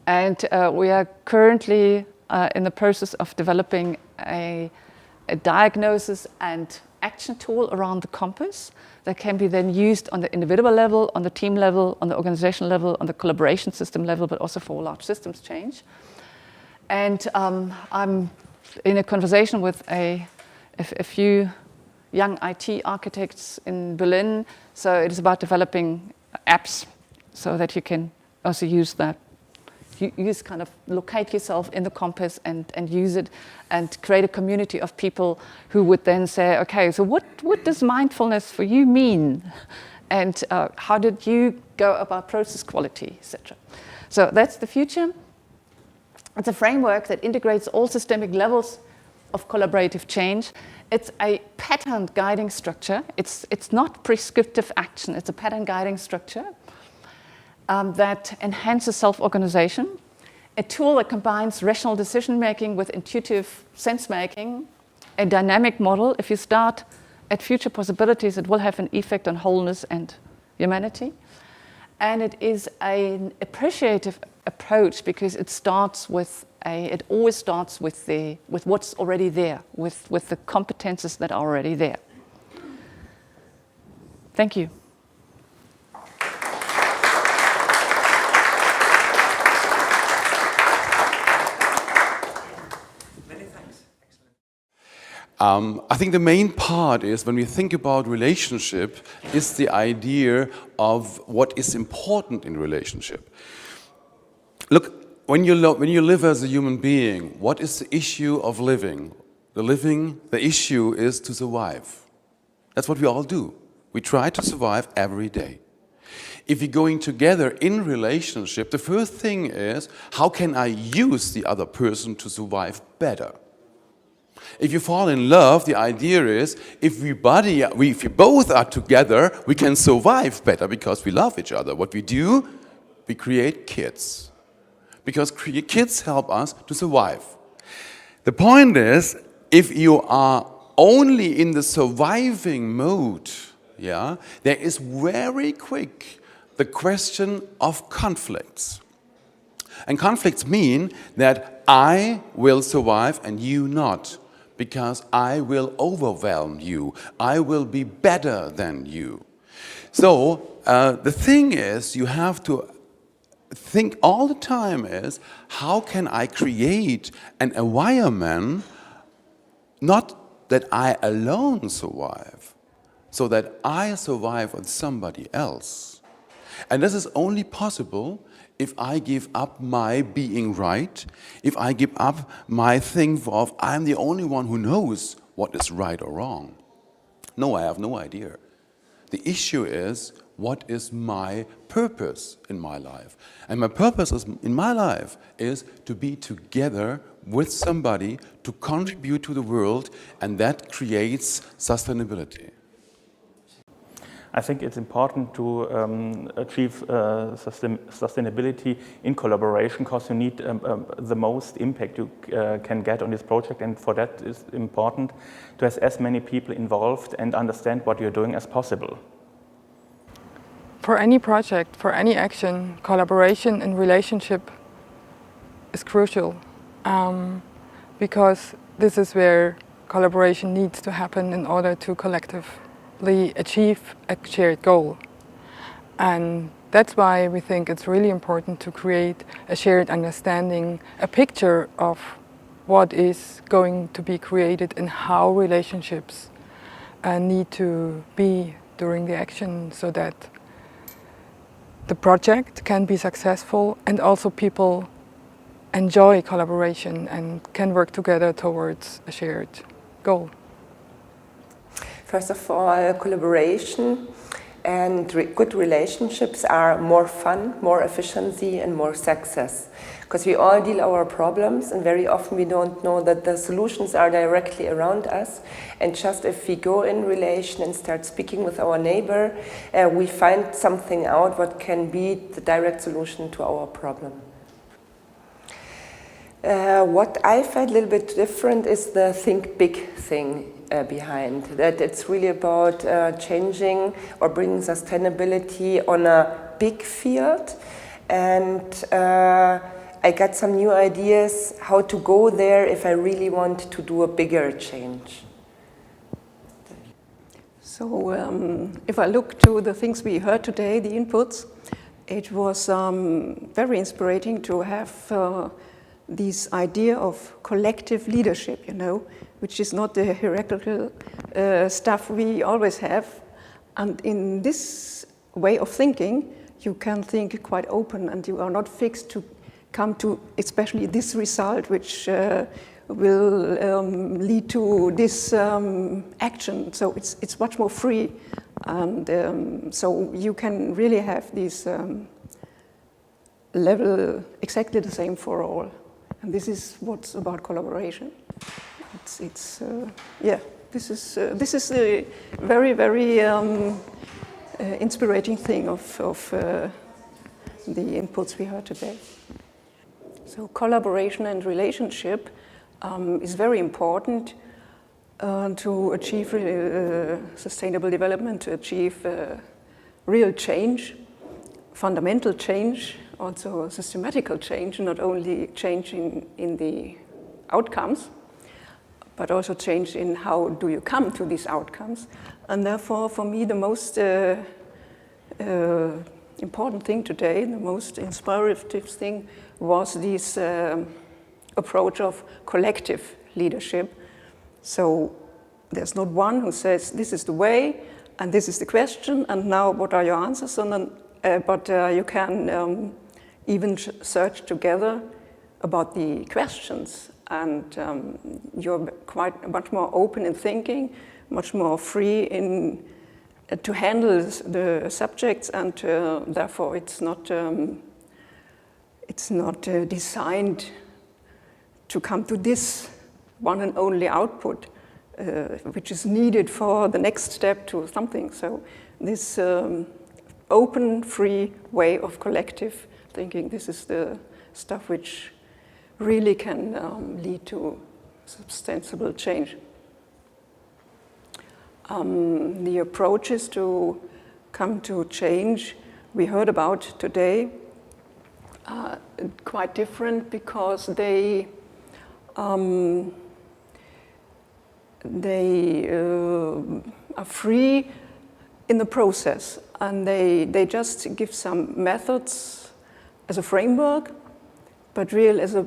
And we are currently in the process of developing a diagnosis and action tool around the compass that can be then used on the individual level, on the team level, on the organizational level, on the collaboration system level, but also for large systems change. And I'm in a conversation with a few young IT architects in Berlin. So it is about developing apps so that you can also use that. You use kind of locate yourself in the compass and use it and create a community of people who would then say, okay, so what does mindfulness for you mean? And how did you go about process quality, etc. So that's the future. It's a framework that integrates all systemic levels of collaborative change. It's a patterned guiding structure. It's not prescriptive action. It's a pattern guiding structure that enhances self-organization. A tool that combines rational decision-making with intuitive sense-making. A dynamic model. If you start at future possibilities, it will have an effect on wholeness and humanity. And it is an appreciative approach because it always starts with what's already there, with the competences that are already there. Thank you. Many thanks. I think the main part is when we think about relationship is the idea of what is important in relationship. Look, when you live as a human being, what is the issue of living? The issue is to survive. That's what we all do. We try to survive every day. If we're going together in relationship, the first thing is, how can I use the other person to survive better? If you fall in love, the idea is, if we both are together, we can survive better because we love each other. What we do, we create kids. Because kids help us to survive. The point is, if you are only in the surviving mode, there is very quick the question of conflicts. And conflicts mean that I will survive and you not, because I will overwhelm you. I will be better than you. So the thing is, you have to think all the time is, how can I create an environment not that I alone survive, so that I survive with somebody else. And this is only possible if I give up my being right, if I give up my thing of I'm the only one who knows what is right or wrong. No, I have no idea. The issue is, what is my purpose in my life? And my purpose in my life is to be together with somebody to contribute to the world, and that creates sustainability. I think it's important to achieve sustainability in collaboration, because you need the most impact you can get on this project, and for that it's important to have as many people involved and understand what you're doing as possible. For any project, for any action, collaboration and relationship is crucial, because this is where collaboration needs to happen in order to collectively achieve a shared goal. And that's why we think it's really important to create a shared understanding, a picture of what is going to be created and how relationships need to be during the action, so that the project can be successful and also people enjoy collaboration and can work together towards a shared goal. First of all, collaboration and good relationships are more fun, more efficiency and more success. Because we all deal our problems, and very often we don't know that the solutions are directly around us. And just if we go in relation and start speaking with our neighbor, we find something out what can be the direct solution to our problem. What I find a little bit different is the think big thing behind. That it's really about changing or bringing sustainability on a big field. And I got some new ideas how to go there if I really want to do a bigger change. So if I look to the things we heard today, the inputs, it was very inspiring to have this idea of collective leadership, you know, which is not the hierarchical stuff we always have. And in this way of thinking, you can think quite open, and you are not fixed to come to especially this result, which will lead to this action. So it's much more free, and so you can really have this level exactly the same for all. And this is what's about collaboration. This is a very, very inspiring thing of the inputs we heard today. So collaboration and relationship is very important to achieve sustainable development, to achieve real change, fundamental change, also systematical change, not only change in the outcomes, but also change in how do you come to these outcomes. And therefore, for me, the most important thing today, the most inspirative thing, was this approach of collective leadership. So there's not one who says, this is the way, and this is the question, and now what are your answers? But you can even search together about the questions, and you're quite much more open in thinking, much more free in to handle the subjects, and therefore it's not designed to come to this one and only output, which is needed for the next step to something. So this open, free way of collective thinking, this is the stuff which really can lead to substantial change. The approaches to come to change we heard about today are quite different, because they are free in the process, and they just give some methods as a framework, but real as a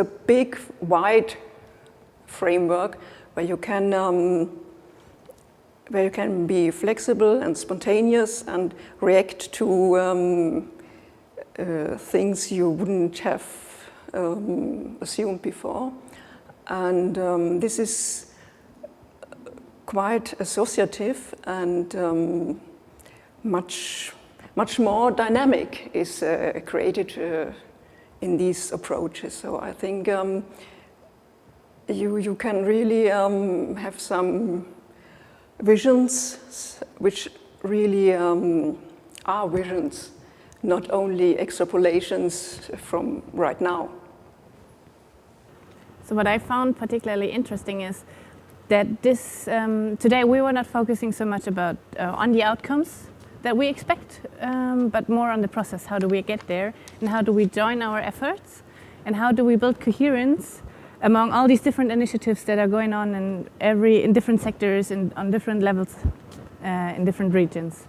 big, wide framework where you can be flexible and spontaneous and react to things you wouldn't have assumed before. And this is quite associative, and much more dynamic is created in these approaches. So I think you can really have some visions which really are visions, not only extrapolations from right now. So what I found particularly interesting is that this today we were not focusing so much about on the outcomes that we expect, but more on the process. How do we get there, and how do we join our efforts, and how do we build coherence among all these different initiatives that are going on in different sectors and on different levels in different regions.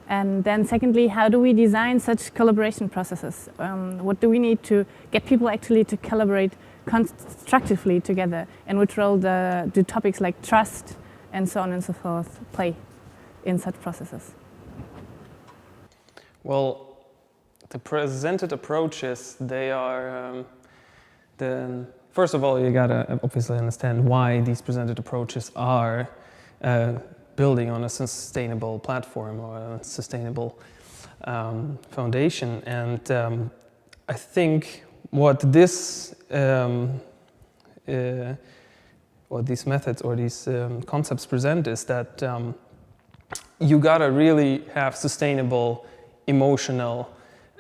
And then secondly, how do we design such collaboration processes? What do we need to get people actually to collaborate constructively together, and which role do topics like trust and so on and so forth play in such processes? Well, the presented approaches, they are first of all, you gotta obviously understand why these presented approaches are building on a sustainable platform or a sustainable foundation. And I think what these methods or these concepts present is that you gotta really have sustainable emotional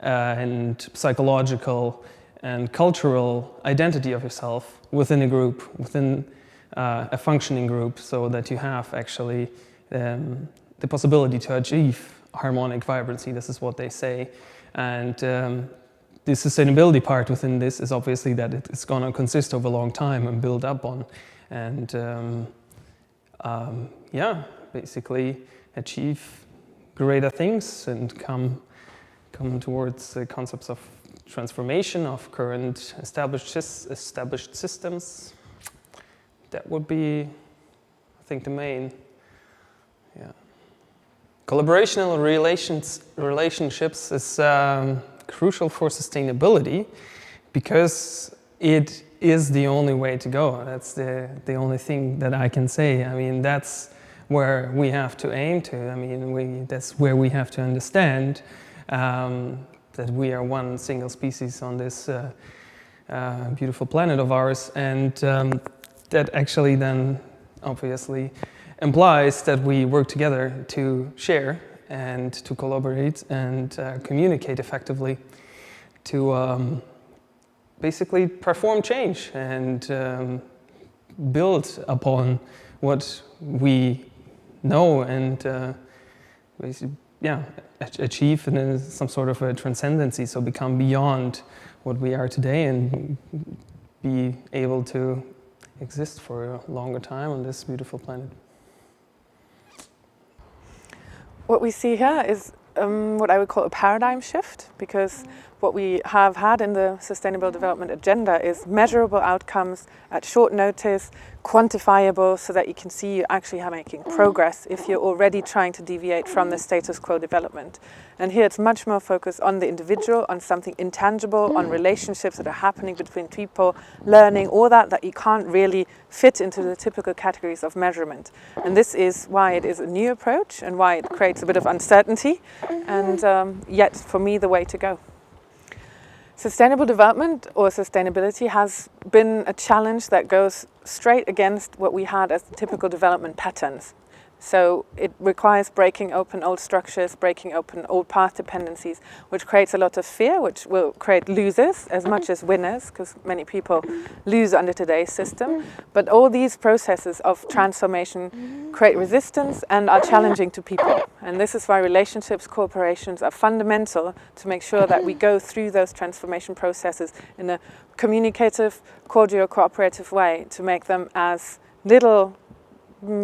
and psychological and cultural identity of yourself within a group, within a functioning group, so that you have actually the possibility to achieve harmonic vibrancy. This is what they say. And the sustainability part within this is obviously that it's going to consist of a long time and build up on. And basically achieve greater things and come towards the concepts of transformation of current established systems. That would be, I think, the main collaborational relationships is crucial for sustainability because it is the only way to go. That's the only thing that I can say. I mean, that's where we have to aim to. I mean, that's where we have to understand that we are one single species on this beautiful planet of ours, and that actually then obviously implies that we work together to share and to collaborate and communicate effectively to basically perform change and build upon what we know and basically, achieve some sort of a transcendency, so become beyond what we are today and be able to exist for a longer time on this beautiful planet. What we see here is what I would call a paradigm shift, because what we have had in the Sustainable Development Agenda is measurable outcomes at short notice, quantifiable, so that you can see you actually are making progress if you're already trying to deviate from the status quo development. And here it's much more focused on the individual, on something intangible, on relationships that are happening between people, learning, all that you can't really fit into the typical categories of measurement. And this is why it is a new approach and why it creates a bit of uncertainty, and yet for me the way to go. Sustainable development or sustainability has been a challenge that goes straight against what we had as typical development patterns. So it requires breaking open old structures, breaking open old path dependencies, which creates a lot of fear, which will create losers as much as winners, because many people lose under today's system. But all these processes of transformation create resistance and are challenging to people. And this is why relationships, cooperations are fundamental to make sure that we go through those transformation processes in a communicative, cordial, cooperative way to make them as little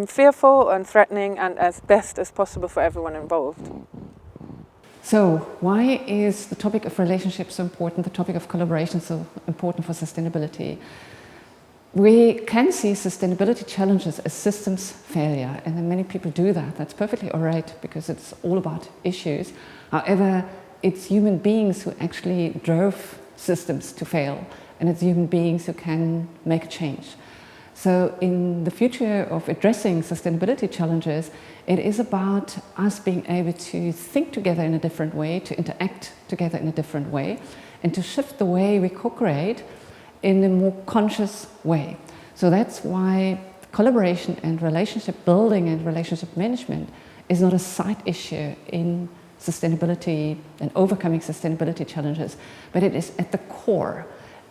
fearful and threatening and as best as possible for everyone involved. So why is the topic of relationships so important, the topic of collaboration so important for sustainability? We can see sustainability challenges as systems failure, and then many people do that. That's perfectly all right, because it's all about issues. However, it's human beings who actually drove systems to fail, and it's human beings who can make a change. So in the future of addressing sustainability challenges, it is about us being able to think together in a different way, to interact together in a different way, and to shift the way we co-create in a more conscious way. So that's why collaboration and relationship building and relationship management is not a side issue in sustainability and overcoming sustainability challenges, but it is at the core.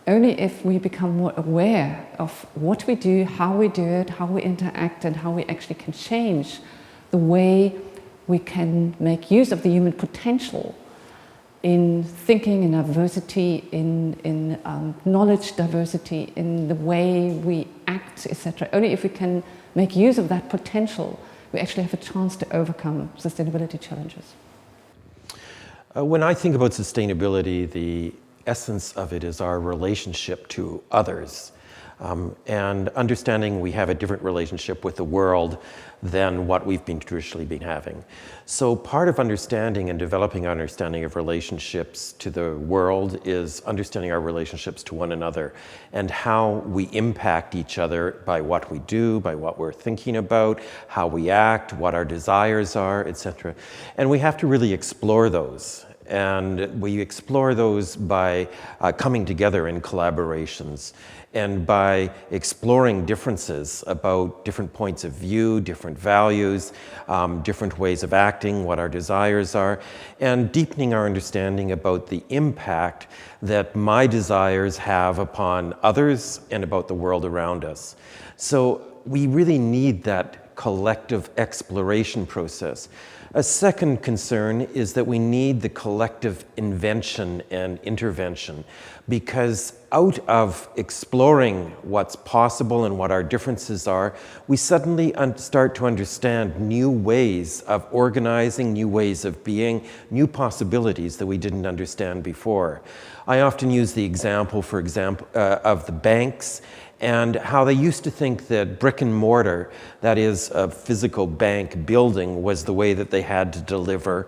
Only if we become more aware of what we do, how we do it, how we interact, and how we actually can change the way we can make use of the human potential in thinking, in diversity, in knowledge diversity, in the way we act, etc. Only if we can make use of that potential, we actually have a chance to overcome sustainability challenges. When I think about sustainability, the essence of it is our relationship to others, and understanding we have a different relationship with the world than what we've been traditionally been having. So part of understanding and developing our understanding of relationships to the world is understanding our relationships to one another and how we impact each other by what we do, by what we're thinking about, how we act, what our desires are, etc. And we have to really explore those. And we explore those by coming together in collaborations and by exploring differences about different points of view, different values, different ways of acting, what our desires are, and deepening our understanding about the impact that my desires have upon others and about the world around us. So we really need that collective exploration process. A second concern is that we need the collective invention and intervention, because out of exploring what's possible and what our differences are, we suddenly start to understand new ways of organizing, new ways of being, new possibilities that we didn't understand before. I often use the example, of the banks and how they used to think that brick and mortar, that is a physical bank building, was the way that they had to deliver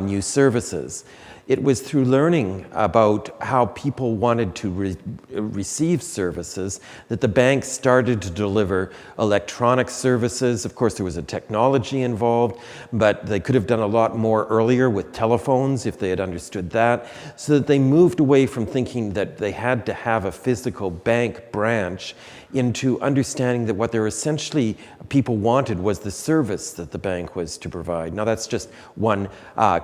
new services. It was through learning about how people wanted to receive services that the bank started to deliver electronic services. Of course, there was a technology involved, but they could have done a lot more earlier with telephones if they had understood that, so that they moved away from thinking that they had to have a physical bank branch into understanding that what they're essentially people wanted was the service that the bank was to provide. Now that's just one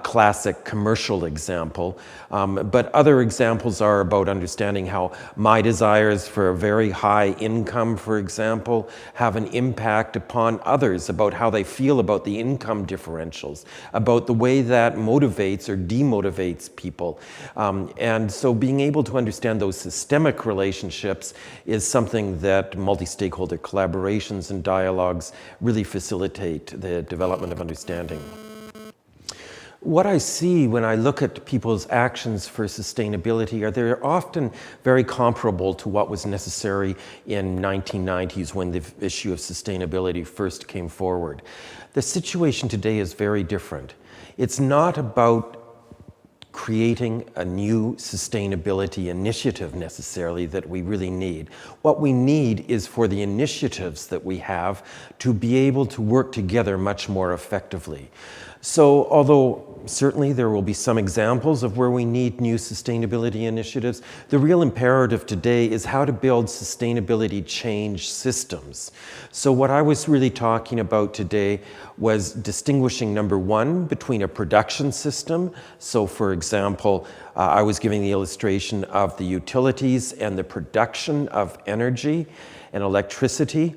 classic commercial example, but other examples are about understanding how my desires for a very high income, for example, have an impact upon others, about how they feel about the income differentials, about the way that motivates or demotivates people. And so being able to understand those systemic relationships is something that multi-stakeholder collaborations and dialogues really facilitate the development of understanding. What I see when I look at people's actions for sustainability are they're often very comparable to what was necessary in 1990s when the issue of sustainability first came forward. The situation today is very different. It's not about creating a new sustainability initiative necessarily that we really need. What we need is for the initiatives that we have to be able to work together much more effectively. So although certainly there will be some examples of where we need new sustainability initiatives, the real imperative today is how to build sustainability change systems. So what I was really talking about today was distinguishing, number one, between a production system. So for example, I was giving the illustration of the utilities and the production of energy and electricity,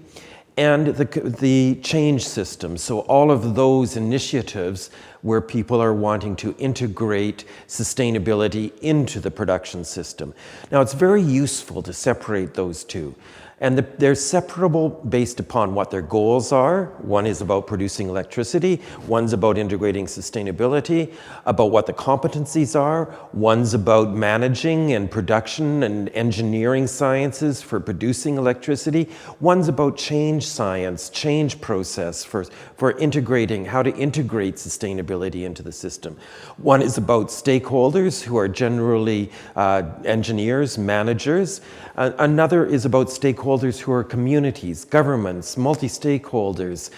and the change system. So all of those initiatives where people are wanting to integrate sustainability into the production system. Now it's very useful to separate those two. And they're separable based upon what their goals are. One is about producing electricity, one's about integrating sustainability, about what the competencies are, one's about managing and production and engineering sciences for producing electricity, one's about change science, change process for integrating, how to integrate sustainability into the system. One is about stakeholders who are generally engineers, managers. Another is about stakeholders who are communities, governments, multi-stakeholders,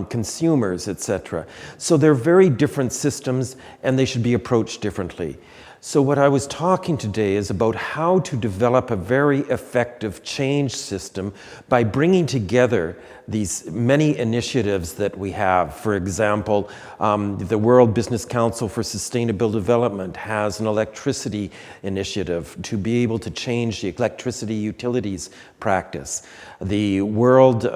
consumers, etc. So they're very different systems and they should be approached differently. So what I was talking today is about how to develop a very effective change system by bringing together these many initiatives that we have. For example, the World Business Council for Sustainable Development has an electricity initiative to be able to change the electricity utilities practice. The World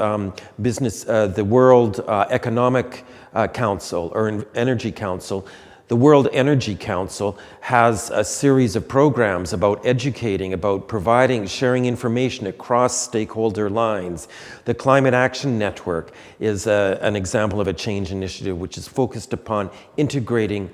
Economic Council or Energy Council, the World Energy Council has a series of programs about educating, about providing, sharing information across stakeholder lines. The Climate Action Network is an example of a change initiative which is focused upon integrating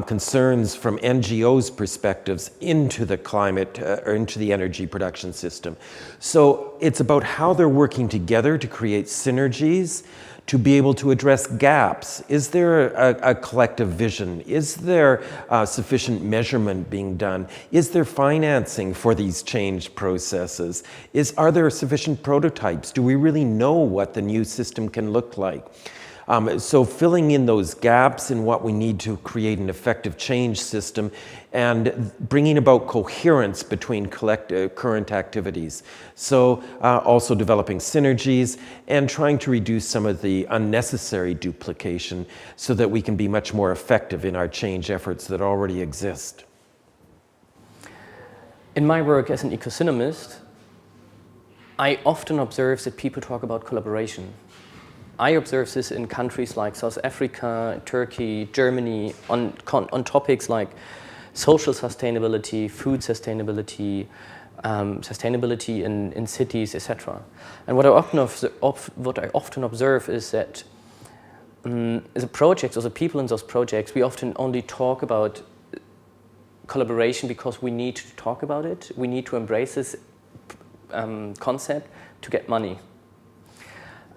concerns from NGOs' perspectives into the climate or into the energy production system. So it's about how they're working together to create synergies, to be able to address gaps. Is there a collective vision? Is there sufficient measurement being done? Is there financing for these change processes? Are there sufficient prototypes? Do we really know what the new system can look like? So filling in those gaps in what we need to create an effective change system and bringing about coherence between current activities. So also developing synergies and trying to reduce some of the unnecessary duplication so that we can be much more effective in our change efforts that already exist. In my work as an ecosynomist, I often observe that people talk about collaboration. I observe this in countries like South Africa, Turkey, Germany, on topics like social sustainability, food sustainability, sustainability in cities, etc. And what I often observe is that the projects or the people in those projects, we often only talk about collaboration because we need to talk about it. We need to embrace this concept to get money.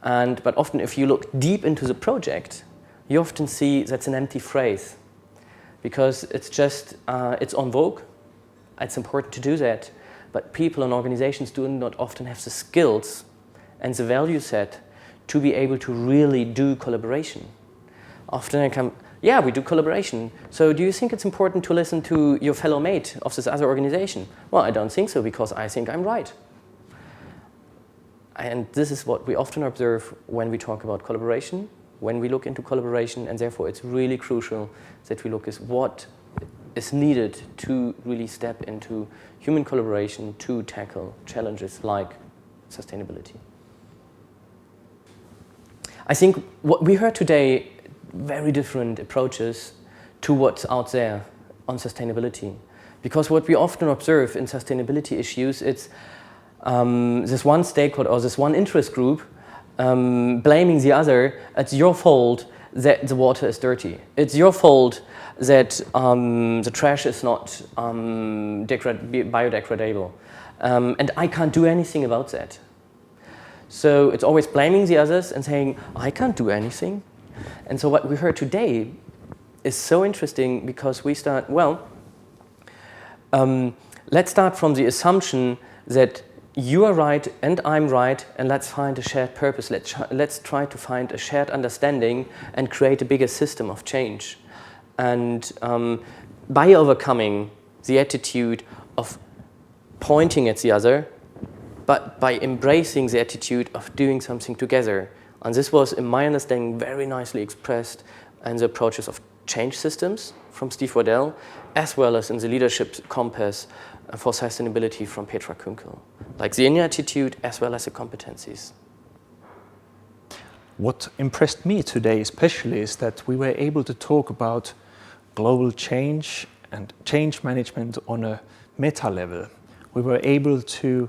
But often if you look deep into the project, you often see that's an empty phrase because it's just, it's en vogue, it's important to do that, but people and organizations do not often have the skills and the value set to be able to really do collaboration. Often I come, yeah, we do collaboration. So do you think it's important to listen to your fellow mate of this other organization? Well, I don't think so because I think I'm right. And this is what we often observe when we talk about collaboration, when we look into collaboration, and therefore it's really crucial that we look at what is needed to really step into human collaboration to tackle challenges like sustainability. I think what we heard today, very different approaches to what's out there on sustainability. Because what we often observe in sustainability issues, it's this one stakeholder or this one interest group blaming the other. It's your fault that the water is dirty. It's your fault that the trash is not biodegradable. And I can't do anything about that. So it's always blaming the others and saying, I can't do anything. And so what we heard today is so interesting because we start, well, let's start from the assumption that you are right and I'm right, and let's find a shared purpose. Let's try to find a shared understanding and create a bigger system of change. And by overcoming the attitude of pointing at the other, but by embracing the attitude of doing something together. And this was, in my understanding, very nicely expressed in the approaches of change systems from Steve Waddell, as well as in the leadership compass for sustainability from Petra Kunkel, like the inner attitude as well as the competencies. What impressed me today especially is that we were able to talk about global change and change management on a meta level. We were able to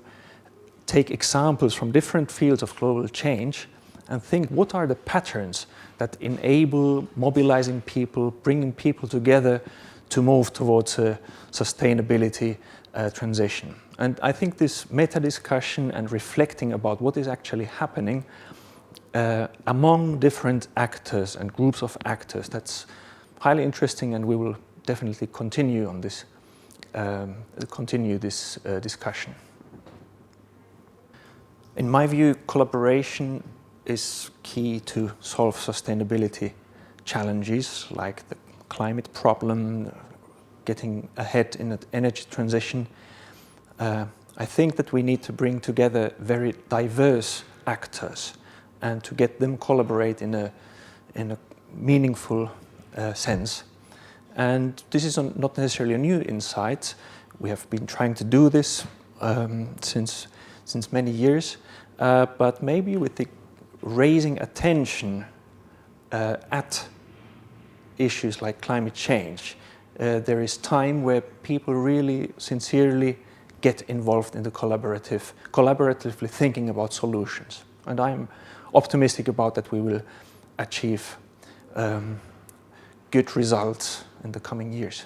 take examples from different fields of global change and think what are the patterns that enable mobilizing people, bringing people together to move towards a sustainability transition. And I think this meta-discussion and reflecting about what is actually happening among different actors and groups of actors, that's highly interesting, and we will definitely continue on this, discussion. In my view, collaboration is key to solve sustainability challenges like the climate problem, getting ahead in the energy transition. I think that we need to bring together very diverse actors and to get them collaborate in a meaningful sense. And this is not necessarily a new insight. We have been trying to do this since many years, but maybe with the raising attention at issues like climate change, there is time where people really sincerely get involved in the collaboratively thinking about solutions. And I'm optimistic about that we will achieve good results in the coming years.